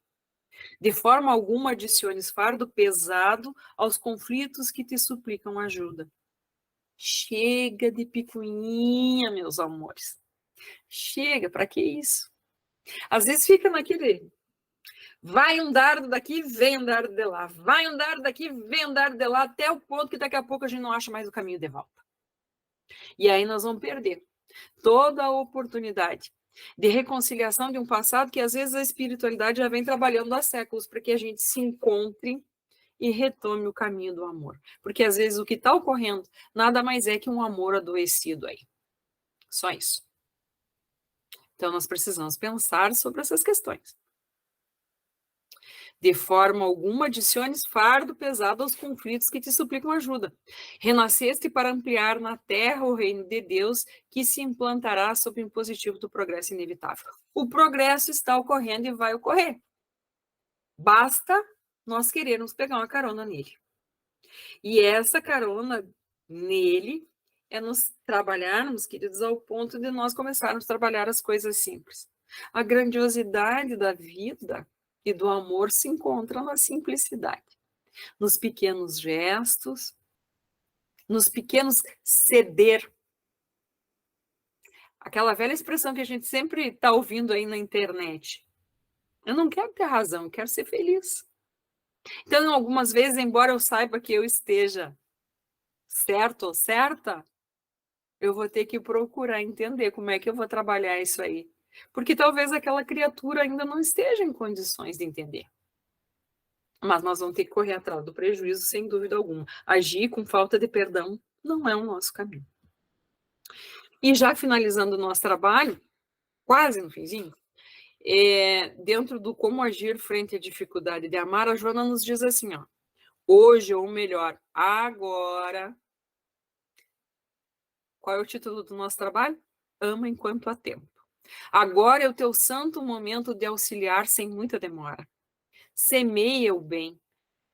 De forma alguma adiciones fardo pesado aos conflitos que te suplicam ajuda. Chega de picuinha, meus amores. Chega, para que isso? Às vezes fica naquele... Vai um dardo daqui, vem um dardo de lá. Vai um dardo daqui, vem um dardo de lá, até o ponto que daqui a pouco a gente não acha mais o caminho de volta. E aí nós vamos perder toda a oportunidade de reconciliação de um passado que às vezes a espiritualidade já vem trabalhando há séculos para que a gente se encontre e retome o caminho do amor. Porque às vezes o que está ocorrendo nada mais é que um amor adoecido aí. Só isso. Então nós precisamos pensar sobre essas questões. De forma alguma adiciones fardo pesado aos conflitos que te suplicam ajuda. Renasceste para ampliar na terra o reino de Deus que se implantará sob o impositivo do progresso inevitável. O progresso está ocorrendo e vai ocorrer. Basta nós querermos pegar uma carona nele. E essa carona nele é nos trabalharmos, queridos, ao ponto de nós começarmos a trabalhar as coisas simples. A grandiosidade da vida e do amor se encontra na simplicidade, nos pequenos gestos, nos pequenos ceder. Aquela velha expressão que a gente sempre está ouvindo aí na internet. Eu não quero ter razão, eu quero ser feliz. Então, algumas vezes, embora eu saiba que eu esteja certo ou certa, eu vou ter que procurar entender como é que eu vou trabalhar isso aí. Porque talvez aquela criatura ainda não esteja em condições de entender. Mas nós vamos ter que correr atrás do prejuízo, sem dúvida alguma. Agir com falta de perdão não é o nosso caminho. E já finalizando o nosso trabalho, quase no finzinho, dentro do como agir frente à dificuldade de amar, a Joana nos diz assim, ó, hoje, ou melhor, agora. Qual é o título do nosso trabalho? Ama enquanto há tempo. Agora é o teu santo momento de auxiliar sem muita demora. Semeia o bem,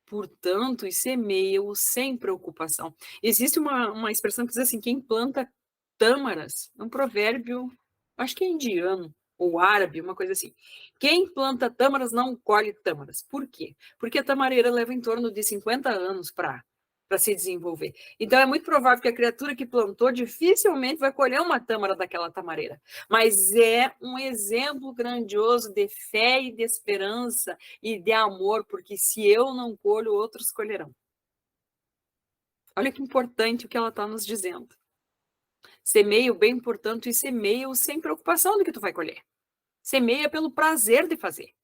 portanto, e semeia-o sem preocupação. Existe uma expressão que diz assim, quem planta tâmaras, um provérbio, acho que é indiano, ou árabe, uma coisa assim. Quem planta tâmaras não colhe tâmaras. Por quê? Porque a tamareira leva em torno de 50 anos para para se desenvolver. Então, é muito provável que a criatura que plantou dificilmente vai colher uma tâmara daquela tamareira, mas é um exemplo grandioso de fé e de esperança e de amor, porque se eu não colho, outros colherão. Olha que importante o que ela está nos dizendo. Semeia o bem, portanto, e semeia-o sem preocupação do que tu vai colher. Semeia pelo prazer de fazer,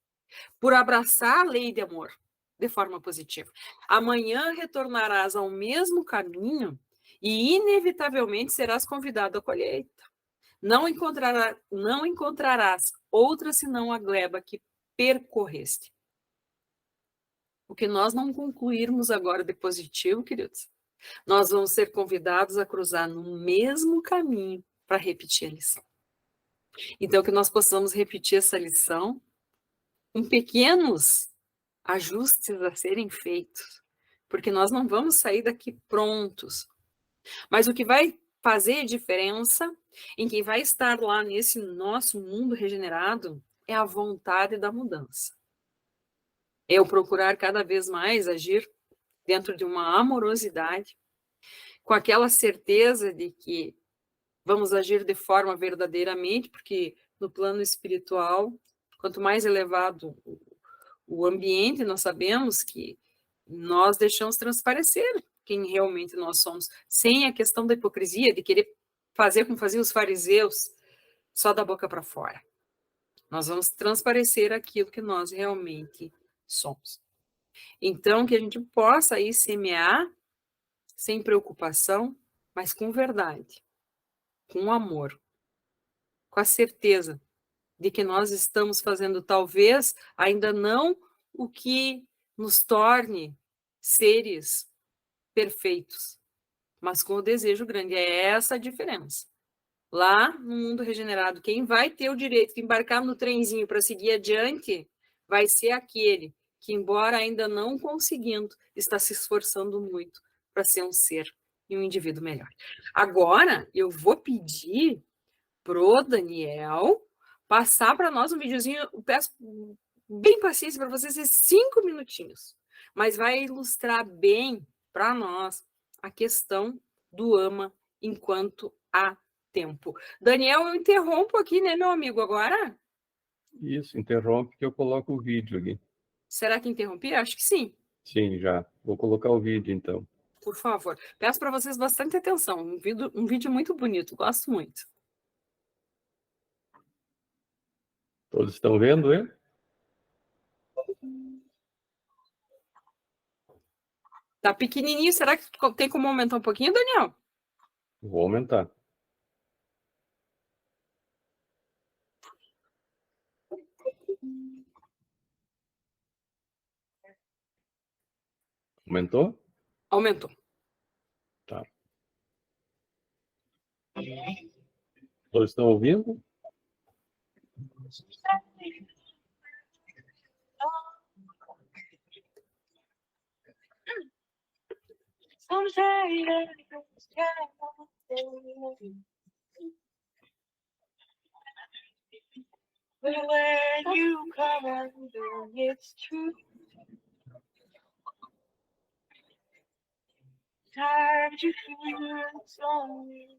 por abraçar a lei de amor de forma positiva. Amanhã retornarás ao mesmo caminho e inevitavelmente serás convidado à colheita. Não encontrarás outra senão a gleba que percorreste. O que nós não concluirmos agora de positivo, queridos, nós vamos ser convidados a cruzar no mesmo caminho para repetir a lição. Então, que nós possamos repetir essa lição com pequenos ajustes a serem feitos, porque nós não vamos sair daqui prontos. Mas o que vai fazer diferença em quem vai estar lá nesse nosso mundo regenerado é a vontade da mudança. É eu procurar cada vez mais agir dentro de uma amorosidade, com aquela certeza de que vamos agir de forma verdadeiramente, porque no plano espiritual, quanto mais elevado o ambiente, nós sabemos que nós deixamos transparecer quem realmente nós somos, sem a questão da hipocrisia, de querer fazer como faziam os fariseus, só da boca para fora. Nós vamos transparecer aquilo que nós realmente somos. Então, que a gente possa aí semear sem preocupação, mas com verdade, com amor, com a certeza de que nós estamos fazendo talvez ainda não o que nos torne seres perfeitos, mas com o desejo grande. É essa a diferença. Lá no mundo regenerado, quem vai ter o direito de embarcar no trenzinho para seguir adiante vai ser aquele que, embora ainda não conseguindo, está se esforçando muito para ser um ser e um indivíduo melhor. Agora, eu vou pedir pro Daniel passar para nós um videozinho, eu peço bem paciência para vocês, 5 minutinhos, mas vai ilustrar bem para nós a questão do ama enquanto há tempo. Daniel, eu interrompo aqui, né, meu amigo, agora? Isso, interrompe que eu coloco o vídeo aqui. Será que interrompi? Acho que sim. Sim, já. Vou colocar o vídeo, então. Por favor. Peço para vocês bastante atenção. Um vídeo muito bonito, gosto muito. Todos estão vendo ele? Tá pequenininho, será que tem como aumentar um pouquinho, Daniel? Vou aumentar. Aumentou? Aumentou. Tá. Todos estão ouvindo? But when you come undone, it's true. Tired you feel it's lonely.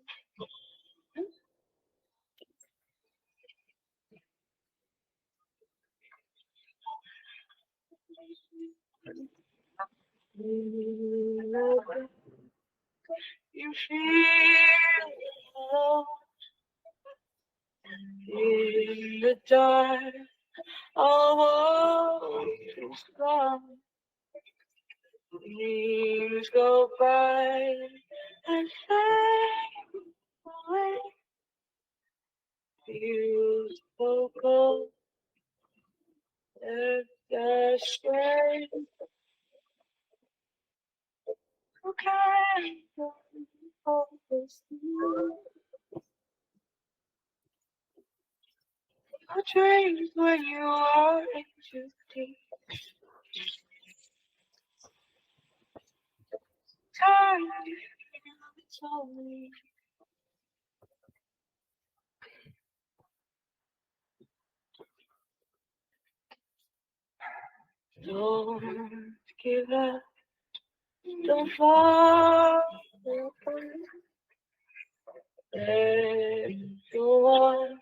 You feel alone in the dark. All hope is gone. Years go by and fade away. Feels so cold and desperate. Who can hold this? Who dreams when you are in too deep? Time it's only. Don't give up. Don't fall. Let go on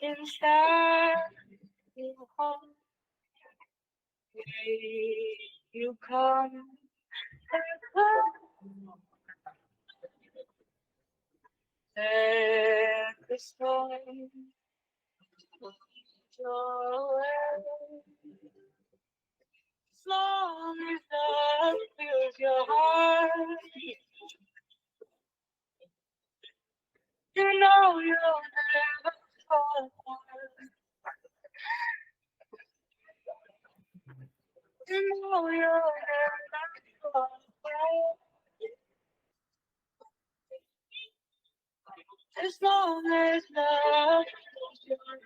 inside your heart. May you come and come. Let the storm blow away. As long as love fills your heart, you know you'll never fall apart. You know you'll never fall apart. As long as love fills your heart.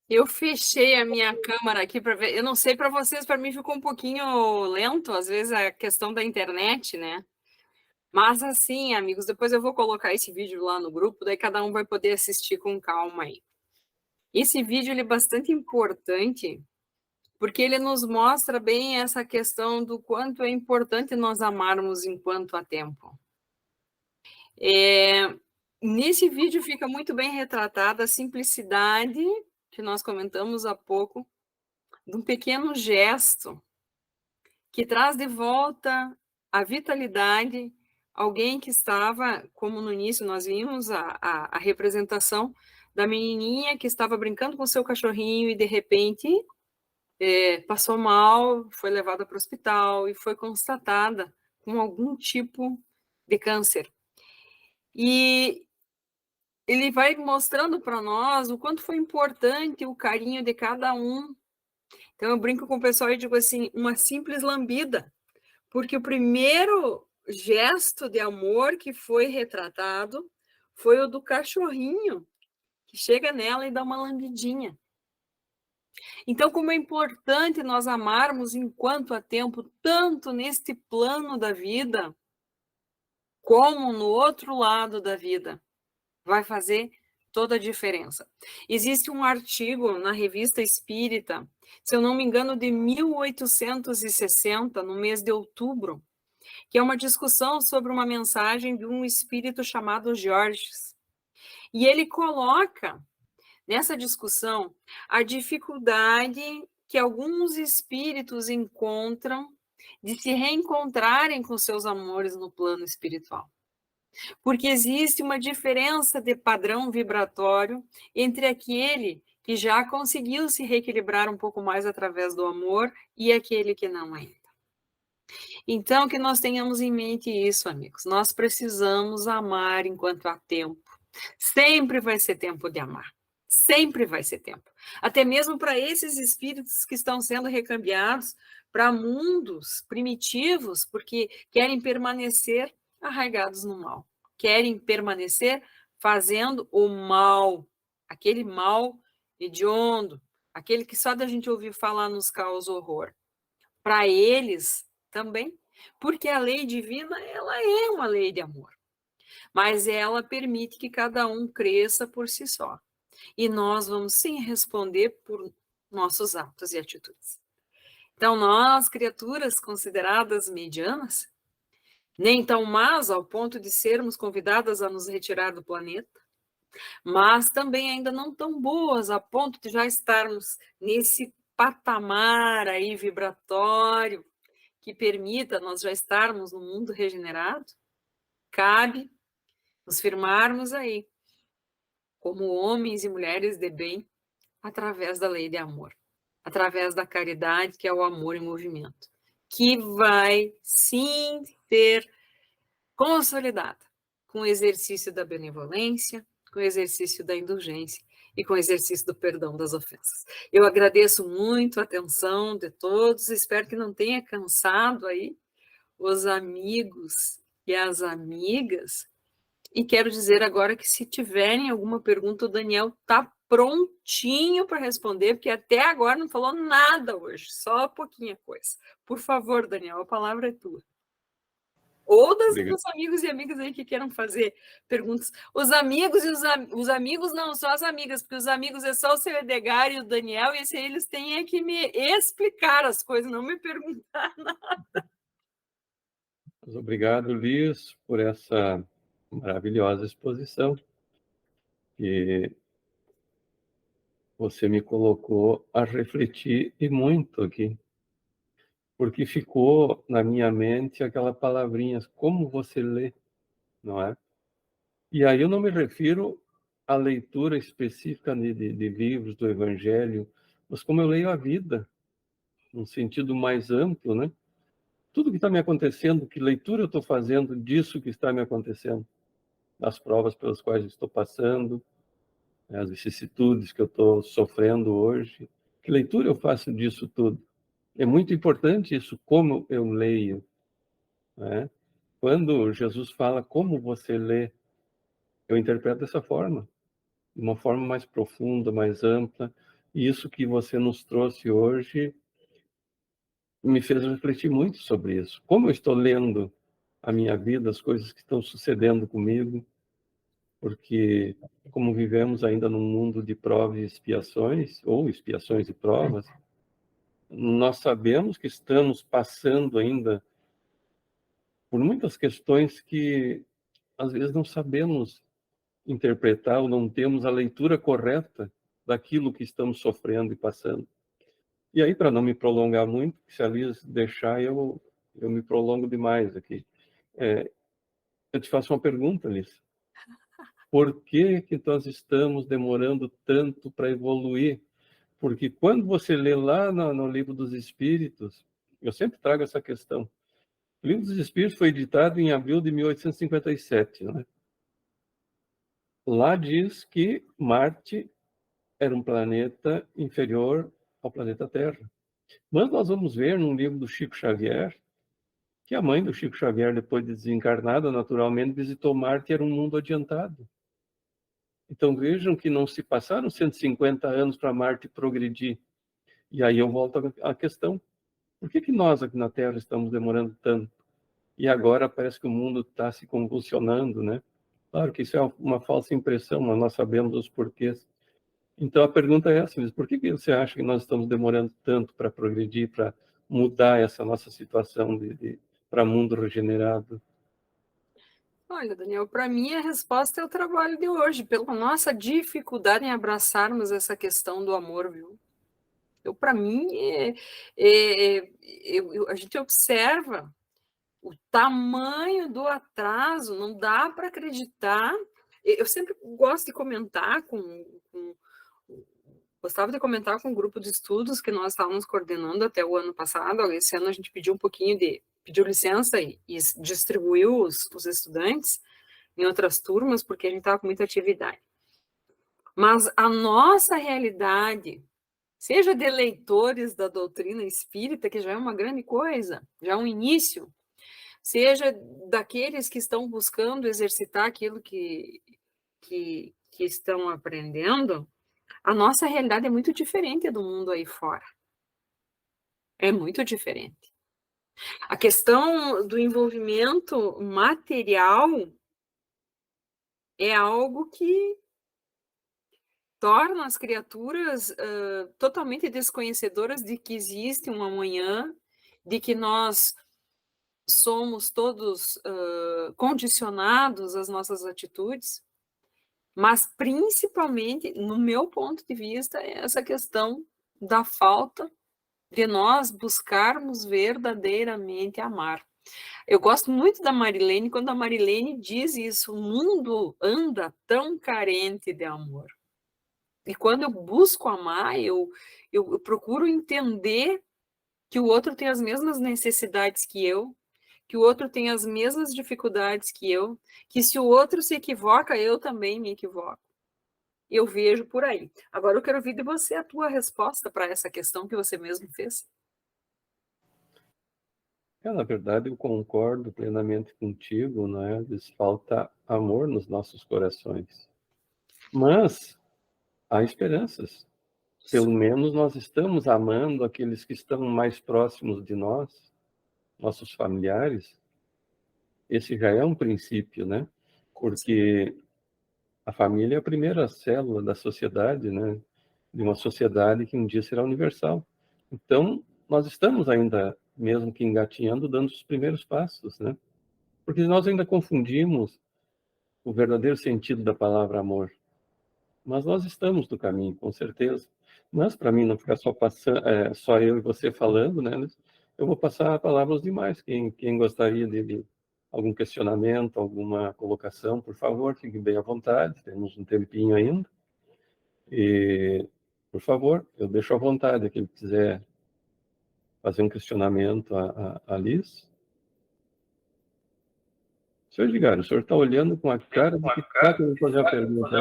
Eu fechei a minha câmera aqui para ver. Eu não sei para vocês, para mim ficou um pouquinho lento, às vezes a questão da internet, né? Mas assim, amigos, depois eu vou colocar esse vídeo lá no grupo, daí cada um vai poder assistir com calma aí. Esse vídeo ele é bastante importante, porque ele nos mostra bem essa questão do quanto é importante nós amarmos enquanto há tempo. Nesse vídeo fica muito bem retratada a simplicidade que nós comentamos há pouco, de um pequeno gesto que traz de volta a vitalidade, alguém que estava, como no início nós vimos a representação da menininha que estava brincando com seu cachorrinho e de repente passou mal, foi levada para o hospital e foi constatada com algum tipo de câncer. E ele vai mostrando para nós o quanto foi importante o carinho de cada um. Então, eu brinco com o pessoal e digo assim, uma simples lambida, porque o primeiro gesto de amor que foi retratado foi o do cachorrinho, que chega nela e dá uma lambidinha. Então, como é importante nós amarmos enquanto há tempo, tanto neste plano da vida, como no outro lado da vida, vai fazer toda a diferença. Existe um artigo na Revista Espírita, se eu não me engano, de 1860, no mês de outubro, que é uma discussão sobre uma mensagem de um espírito chamado Georges. E ele coloca nessa discussão a dificuldade que alguns espíritos encontram de se reencontrarem com seus amores no plano espiritual. Porque existe uma diferença de padrão vibratório entre aquele que já conseguiu se reequilibrar um pouco mais através do amor e aquele que não ainda. Então, que nós tenhamos em mente isso, amigos. Nós precisamos amar enquanto há tempo. Sempre vai ser tempo de amar. Sempre vai ser tempo. Até mesmo para esses espíritos que estão sendo recambiados para mundos primitivos, porque querem permanecer arraigados no mal. Querem permanecer fazendo o mal. Aquele mal hediondo. Aquele que só da gente ouvir falar nos causa horror. Para eles também, porque a lei divina, ela é uma lei de amor, mas ela permite que cada um cresça por si só, e nós vamos sim responder por nossos atos e atitudes. Então, nós, criaturas consideradas medianas, nem tão más ao ponto de sermos convidadas a nos retirar do planeta, mas também ainda não tão boas a ponto de já estarmos nesse patamar aí vibratório, que permita nós já estarmos no mundo regenerado, cabe nos firmarmos aí, como homens e mulheres de bem, através da lei de amor, através da caridade, que é o amor em movimento, que vai sim ser consolidada com o exercício da benevolência, com o exercício da indulgência e com o exercício do perdão das ofensas. Eu agradeço muito a atenção de todos, espero que não tenha cansado aí os amigos e as amigas, E quero dizer agora que se tiverem alguma pergunta, o Daniel está prontinho para responder, porque até agora não falou nada hoje, só pouquinha coisa. Por favor, Daniel, a palavra é tua. Ou dos amigos e amigas aí que queiram fazer perguntas. Os amigos e os amigos não, só as amigas, porque os amigos é só o seu Edgar e o Daniel, e esse aí eles têm é que me explicar as coisas, não me perguntar nada. Mas obrigado, Liz, por essa maravilhosa exposição que você me colocou a refletir e muito aqui, porque ficou na minha mente aquela palavrinha, como você lê, não é? E aí eu não me refiro à leitura específica de livros do Evangelho, mas como eu leio a vida, num sentido mais amplo, né? Tudo que está me acontecendo, que leitura eu estou fazendo disso que está me acontecendo, das provas pelas quais estou passando, as vicissitudes que eu estou sofrendo hoje, que leitura eu faço disso tudo? É muito importante isso, como eu leio, né? Quando Jesus fala como você lê, eu interpreto dessa forma, de uma forma mais profunda, mais ampla, e isso que você nos trouxe hoje me fez refletir muito sobre isso. Como eu estou lendo a minha vida, as coisas que estão sucedendo comigo, porque como vivemos ainda num mundo de provas e expiações, ou expiações e provas, nós sabemos que estamos passando ainda por muitas questões que às vezes não sabemos interpretar ou não temos a leitura correta daquilo que estamos sofrendo e passando. E aí, para não me prolongar muito, se a Liz deixar, eu me prolongo demais aqui. Eu te faço uma pergunta, Liz. Por que nós estamos demorando tanto para evoluir? Porque quando você lê lá no Livro dos Espíritos, eu sempre trago essa questão. O Livro dos Espíritos foi editado em abril de 1857, né? Lá diz que Marte era um planeta inferior ao planeta Terra. Mas nós vamos ver num livro do Chico Xavier que a mãe do Chico Xavier, depois de desencarnada, naturalmente visitou Marte e era um mundo adiantado. Então vejam que não se passaram 150 anos para Marte progredir. E aí eu volto à questão. Por que nós aqui na Terra estamos demorando tanto? E agora parece que o mundo está se convulsionando, né? Claro que isso é uma falsa impressão, mas nós sabemos os porquês. Então a pergunta é essa, por que você acha que nós estamos demorando tanto para progredir, para mudar essa nossa situação para mundo regenerado? Olha, Daniel, para mim a resposta é o trabalho de hoje, pela nossa dificuldade em abraçarmos essa questão do amor, viu? Para mim, a gente observa o tamanho do atraso, não dá para acreditar. Eu sempre gosto de comentar gostava de comentar com um grupo de estudos que nós estávamos coordenando até o ano passado. Esse ano a gente pediu pediu licença e distribuiu os estudantes em outras turmas, porque a gente estava com muita atividade. Mas a nossa realidade, seja de leitores da doutrina espírita, que já é uma grande coisa, já é um início, seja daqueles que estão buscando exercitar aquilo que estão aprendendo, a nossa realidade é muito diferente do mundo aí fora. É muito diferente. A questão do envolvimento material é algo que torna as criaturas totalmente desconhecedoras de que existe um amanhã, de que nós somos todos condicionados às nossas atitudes, mas principalmente, no meu ponto de vista, é essa questão da falta de nós buscarmos verdadeiramente amar. Eu gosto muito da Marilene, quando a Marilene diz isso, o mundo anda tão carente de amor. E quando eu busco amar, eu procuro entender que o outro tem as mesmas necessidades que o outro tem as mesmas dificuldades que se o outro se equivoca, eu também me equivoco. Eu vejo por aí. Agora eu quero ouvir de você a tua resposta para essa questão que você mesmo fez. Na verdade, eu concordo plenamente contigo, né? Lhes falta amor nos nossos corações. Mas há esperanças. Pelo menos nós estamos amando aqueles que estão mais próximos de nós, nossos familiares. Esse já é um princípio, né? Porque a família é a primeira célula da sociedade, né? De uma sociedade que um dia será universal. Então, nós estamos ainda, mesmo que engatinhando, dando os primeiros passos, né? Porque nós ainda confundimos o verdadeiro sentido da palavra amor. Mas nós estamos no caminho, com certeza. Mas, para mim, não ficar só eu e você falando, né? Eu vou passar a palavra aos demais. Quem gostaria de algum questionamento, alguma colocação, por favor, fique bem à vontade. Temos um tempinho ainda. E, por favor, eu deixo à vontade. Quem quiser fazer um questionamento a Liz. Senhor Edgar, o senhor está olhando com a cara de que está querendo fazer a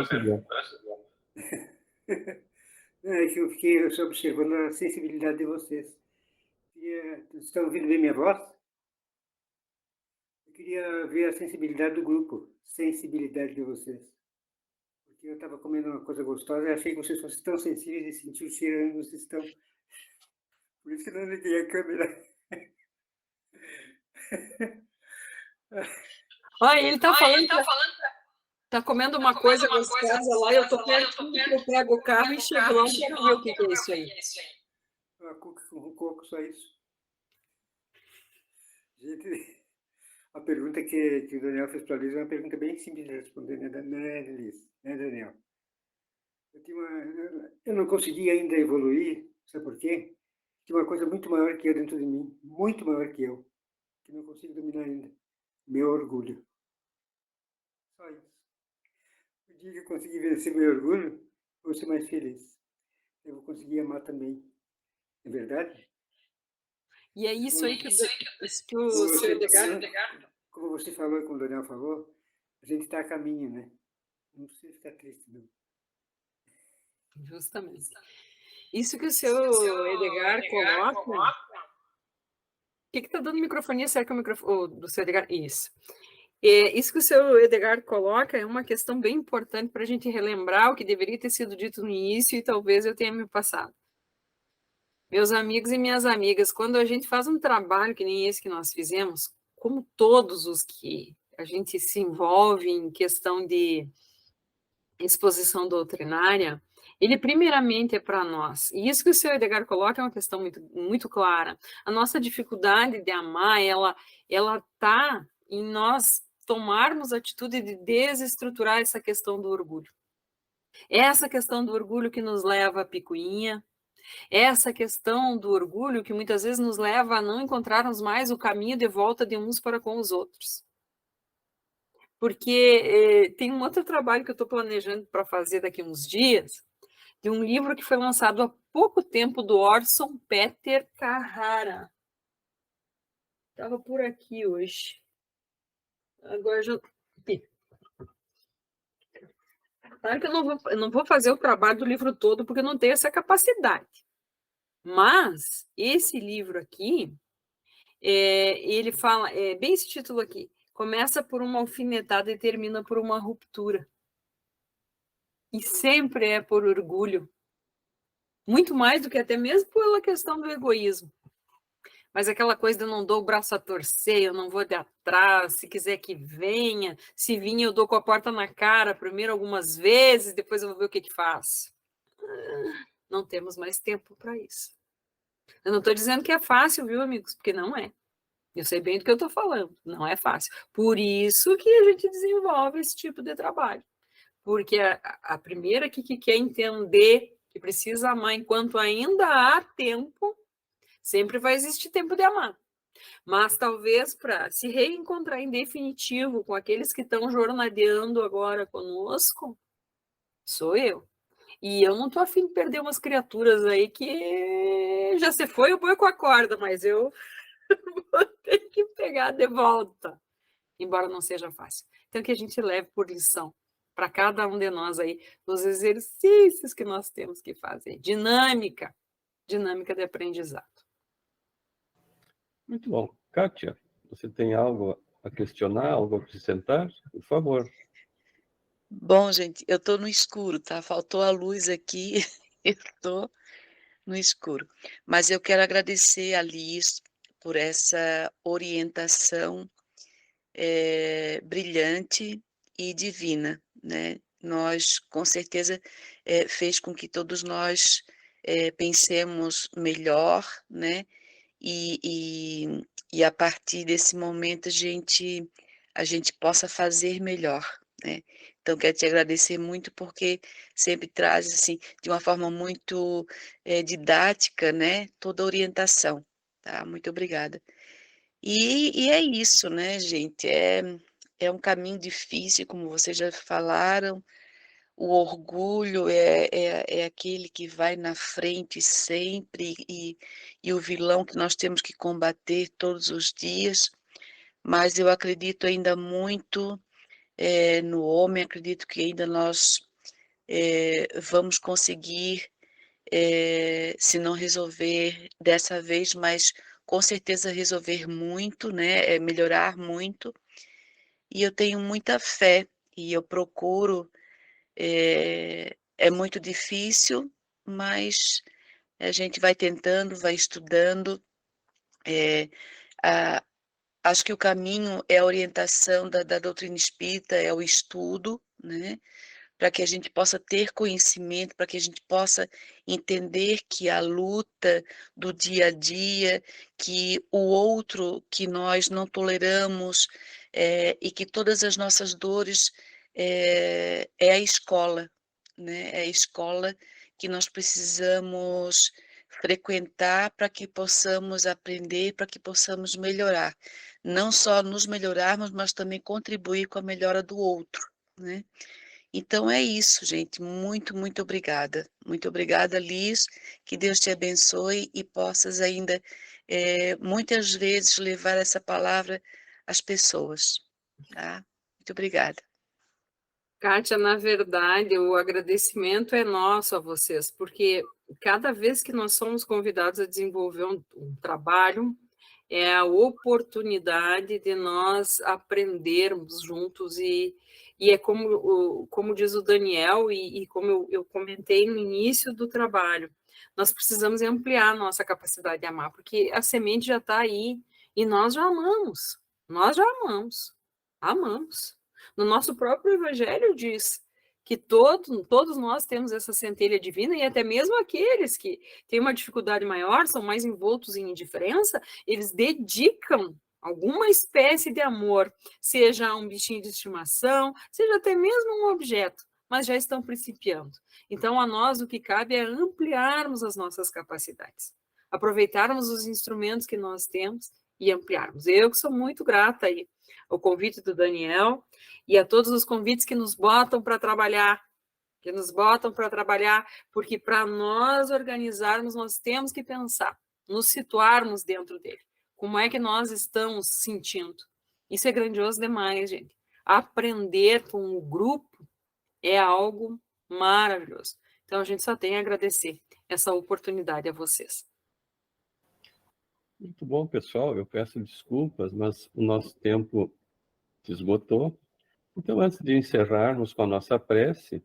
pergunta. É que eu fiquei só observando a sensibilidade de vocês. Vocês estão ouvindo bem minha voz? Eu queria ver a sensibilidade do grupo, sensibilidade de vocês. Porque eu estava comendo uma coisa gostosa e achei que vocês fossem tão sensíveis e senti o cheiro onde vocês estão. Por isso que eu não liguei a câmera. Olha, ele está falando, está comendo uma coisa gostosa lá, eu estou perto, eu pego o carro e chego lá e quero ver o que é isso aí. Uma cuca com coco, só isso. Gente, a pergunta que o Daniel fez para a Liz é uma pergunta bem simples de responder, né, Liz? Né, Daniel? Eu não consegui ainda evoluir, sabe por quê? Tinha uma coisa muito maior que eu dentro de mim, muito maior que eu, que não consigo dominar ainda. Meu orgulho. Só isso. O dia que eu conseguir vencer meu orgulho, vou ser mais feliz. Eu vou conseguir amar também. É verdade? E é isso aí que o seu Edgar... Como você falou e como o Daniel falou, a gente está a caminho, né? Não precisa ficar triste, não. Justamente. Isso que o seu Edgar coloca... O que está dando microfonia? Será que é o microfone do seu Edgar? Isso. Isso que o seu Edgar coloca é uma questão bem importante para a gente relembrar o que deveria ter sido dito no início e talvez eu tenha me passado. Meus amigos e minhas amigas, quando a gente faz um trabalho que nem esse que nós fizemos, como todos os que a gente se envolve em questão de exposição doutrinária, ele primeiramente é para nós. E isso que o seu Edgar coloca é uma questão muito, muito clara. A nossa dificuldade de amar, ela está em nós tomarmos a atitude de desestruturar essa questão do orgulho. É essa questão do orgulho que nos leva à picuinha, é essa questão do orgulho que muitas vezes nos leva a não encontrarmos mais o caminho de volta de uns para com os outros. Porque tem um outro trabalho que eu estou planejando para fazer daqui a uns dias, de um livro que foi lançado há pouco tempo do Orson Peter Carrara. Estava por aqui hoje. Agora já... Claro que eu não vou fazer o trabalho do livro todo, porque eu não tenho essa capacidade. Mas esse livro aqui, ele fala, bem esse título aqui, começa por uma alfinetada e termina por uma ruptura. E sempre é por orgulho. Muito mais do que até mesmo pela questão do egoísmo. Mas aquela coisa de eu não dou o braço a torcer, eu não vou de atrás, se quiser que venha, se vir eu dou com a porta na cara primeiro algumas vezes, depois eu vou ver o que faço. Não temos mais tempo para isso. Eu não estou dizendo que é fácil, viu, amigos? Porque não é. Eu sei bem do que eu estou falando, não é fácil. Por isso que a gente desenvolve esse tipo de trabalho. Porque a primeira que quer entender que precisa amar enquanto ainda há tempo, sempre vai existir tempo de amar. Mas talvez para se reencontrar em definitivo com aqueles que estão jornadeando agora conosco, sou eu. E eu não estou afim de perder umas criaturas aí que já se foi o boi com a corda, mas eu vou ter que pegar de volta, embora não seja fácil. Então, que a gente leve por lição para cada um de nós aí os exercícios que nós temos que fazer. Dinâmica de aprendizado. Muito bom. Kátia, você tem algo a questionar, algo a acrescentar? Por favor. Bom, gente, eu estou no escuro, tá? Faltou a luz aqui, eu estou no escuro. Mas eu quero agradecer a Liz por essa orientação brilhante e divina, né? Nós, com certeza, fez com que todos nós pensemos melhor, né? E a partir desse momento a gente possa fazer melhor, né? Então, quero te agradecer muito porque sempre traz, assim, de uma forma muito didática, né? Toda a orientação, tá? Muito obrigada. E é isso, né, gente? É um caminho difícil, como vocês já falaram. O orgulho é aquele que vai na frente sempre e o vilão que nós temos que combater todos os dias. Mas eu acredito ainda muito no homem, acredito que ainda nós vamos conseguir, se não resolver dessa vez, mas com certeza resolver muito, né? Melhorar muito. E eu tenho muita fé e eu procuro. É muito difícil, mas a gente vai tentando, vai estudando. A- Acho que o caminho é a orientação da doutrina espírita, é o estudo, né? Para que a gente possa ter conhecimento, para que a gente possa entender que a luta do dia a dia, que o outro que nós não toleramos, e que todas as nossas dores é a escola, né? É a escola que nós precisamos frequentar para que possamos aprender, para que possamos melhorar. Não só nos melhorarmos, mas também contribuir com a melhora do outro, né? Então é isso, gente. Muito, muito obrigada. Muito obrigada, Liz. Que Deus te abençoe e possas ainda, muitas vezes, levar essa palavra às pessoas. Tá? Muito obrigada. Kátia, na verdade, o agradecimento é nosso a vocês, porque cada vez que nós somos convidados a desenvolver um trabalho, é a oportunidade de nós aprendermos juntos e é como diz o Daniel e como eu comentei no início do trabalho, nós precisamos ampliar a nossa capacidade de amar, porque a semente já está aí e nós já amamos. No nosso próprio evangelho diz que todos nós temos essa centelha divina e até mesmo aqueles que têm uma dificuldade maior, são mais envoltos em indiferença, eles dedicam alguma espécie de amor, seja um bichinho de estimação, seja até mesmo um objeto, mas já estão principiando. Então, a nós o que cabe é ampliarmos as nossas capacidades, aproveitarmos os instrumentos que nós temos e ampliarmos. Eu que sou muito grata aí ao convite do Daniel e a todos os convites que nos botam para trabalhar, porque para nós organizarmos, nós temos que pensar, nos situarmos dentro dele. Como é que nós estamos sentindo? Isso é grandioso demais, gente. Aprender com o grupo é algo maravilhoso. Então, a gente só tem a agradecer essa oportunidade a vocês. Muito bom, pessoal. Eu peço desculpas, mas o nosso tempo se esgotou. Então, antes de encerrarmos com a nossa prece,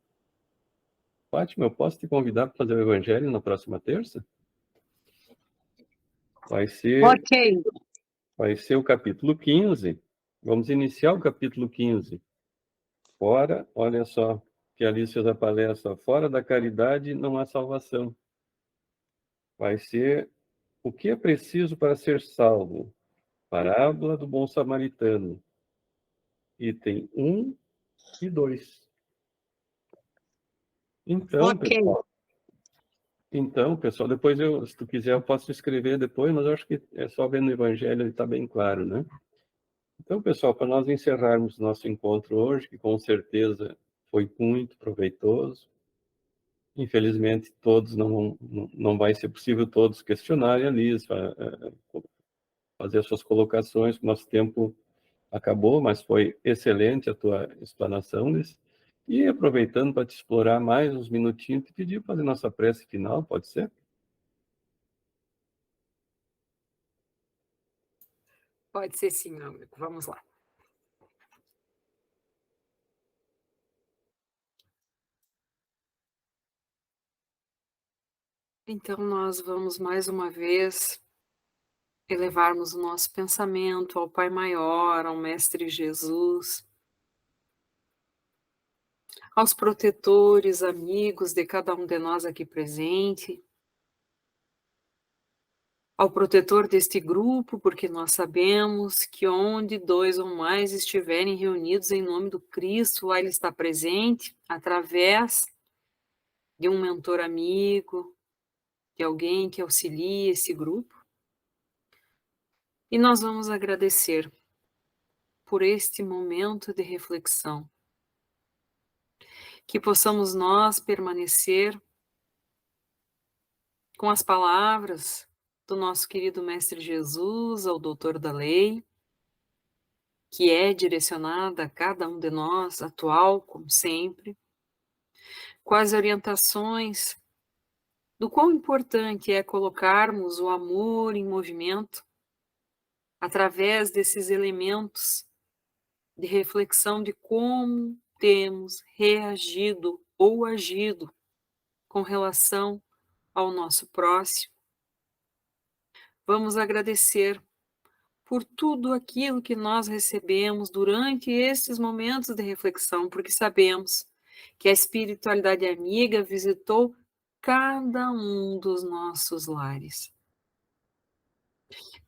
Fátima, eu posso te convidar para fazer o Evangelho na próxima terça? Vai ser o capítulo 15. Vamos iniciar o capítulo 15. Fora, olha só, que a Alice fez a palestra, fora da caridade não há salvação. Vai ser o que é preciso para ser salvo? Parábola do bom samaritano. Item 1 e 2. Então, pessoal, depois se tu quiser, eu posso escrever depois, mas eu acho que é só ver no Evangelho, ele está bem claro, né? Então, pessoal, para nós encerrarmos nosso encontro hoje, que com certeza foi muito proveitoso, infelizmente todos não vai ser possível todos questionarem a Liz, fazer as suas colocações, nosso tempo acabou, mas foi excelente a tua explanação, Liz. E aproveitando para te explorar mais uns minutinhos, te pedir para fazer nossa prece final, pode ser? Pode ser sim, meu amigo. Vamos lá. Então, nós vamos mais uma vez elevarmos o nosso pensamento ao Pai Maior, ao Mestre Jesus, aos protetores, amigos de cada um de nós aqui presente, ao protetor deste grupo, porque nós sabemos que onde 2 ou mais estiverem reunidos em nome do Cristo, lá Ele está presente, através de um mentor amigo, de alguém que auxilie esse grupo. E nós vamos agradecer por este momento de reflexão, que possamos nós permanecer com as palavras do nosso querido Mestre Jesus, ao Doutor da Lei, que é direcionada a cada um de nós, atual como sempre, com as orientações do quão importante é colocarmos o amor em movimento através desses elementos de reflexão de como temos reagido ou agido com relação ao nosso próximo. Vamos agradecer por tudo aquilo que nós recebemos durante esses momentos de reflexão, porque sabemos que a espiritualidade amiga visitou cada um dos nossos lares.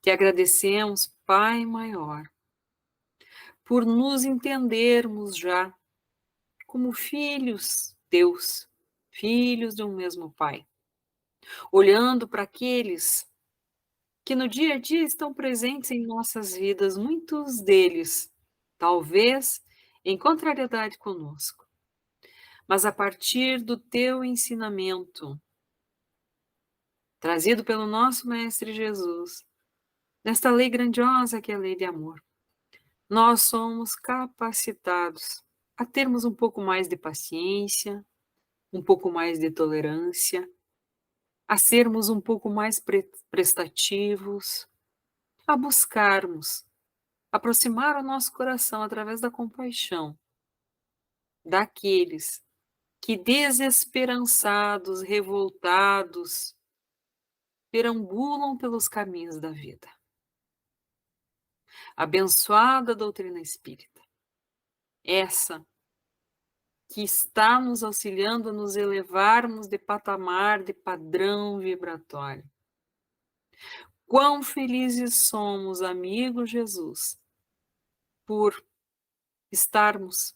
Te agradecemos, Pai Maior, por nos entendermos já como filhos teus, filhos de um mesmo Pai, olhando para aqueles que no dia a dia estão presentes em nossas vidas, muitos deles, talvez em contrariedade conosco, mas a partir do teu ensinamento, trazido pelo nosso Mestre Jesus, nesta lei grandiosa que é a lei de amor, nós somos capacitados a termos um pouco mais de paciência, um pouco mais de tolerância, a sermos um pouco mais prestativos, a buscarmos aproximar o nosso coração através da compaixão daqueles que desesperançados, revoltados, perambulam pelos caminhos da vida. Abençoada doutrina espírita, essa que está nos auxiliando a nos elevarmos de patamar, de padrão vibratório. Quão felizes somos, amigo Jesus, por estarmos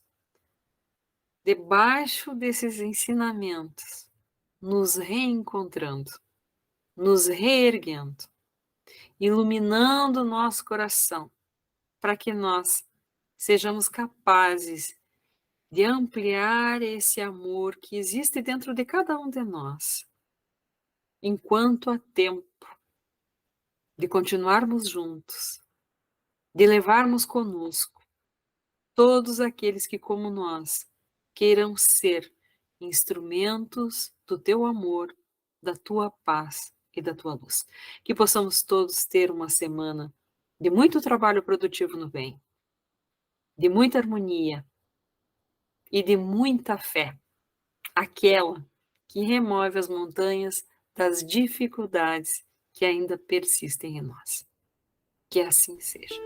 debaixo desses ensinamentos, nos reencontrando, nos reerguendo, iluminando o nosso coração, para que nós sejamos capazes de ampliar esse amor que existe dentro de cada um de nós, enquanto há tempo de continuarmos juntos, de levarmos conosco todos aqueles que, como nós, queiram ser instrumentos do teu amor, da tua paz e da tua luz. Que possamos todos ter uma semana de muito trabalho produtivo no bem, de muita harmonia e de muita fé, aquela que remove as montanhas das dificuldades que ainda persistem em nós. Que assim seja.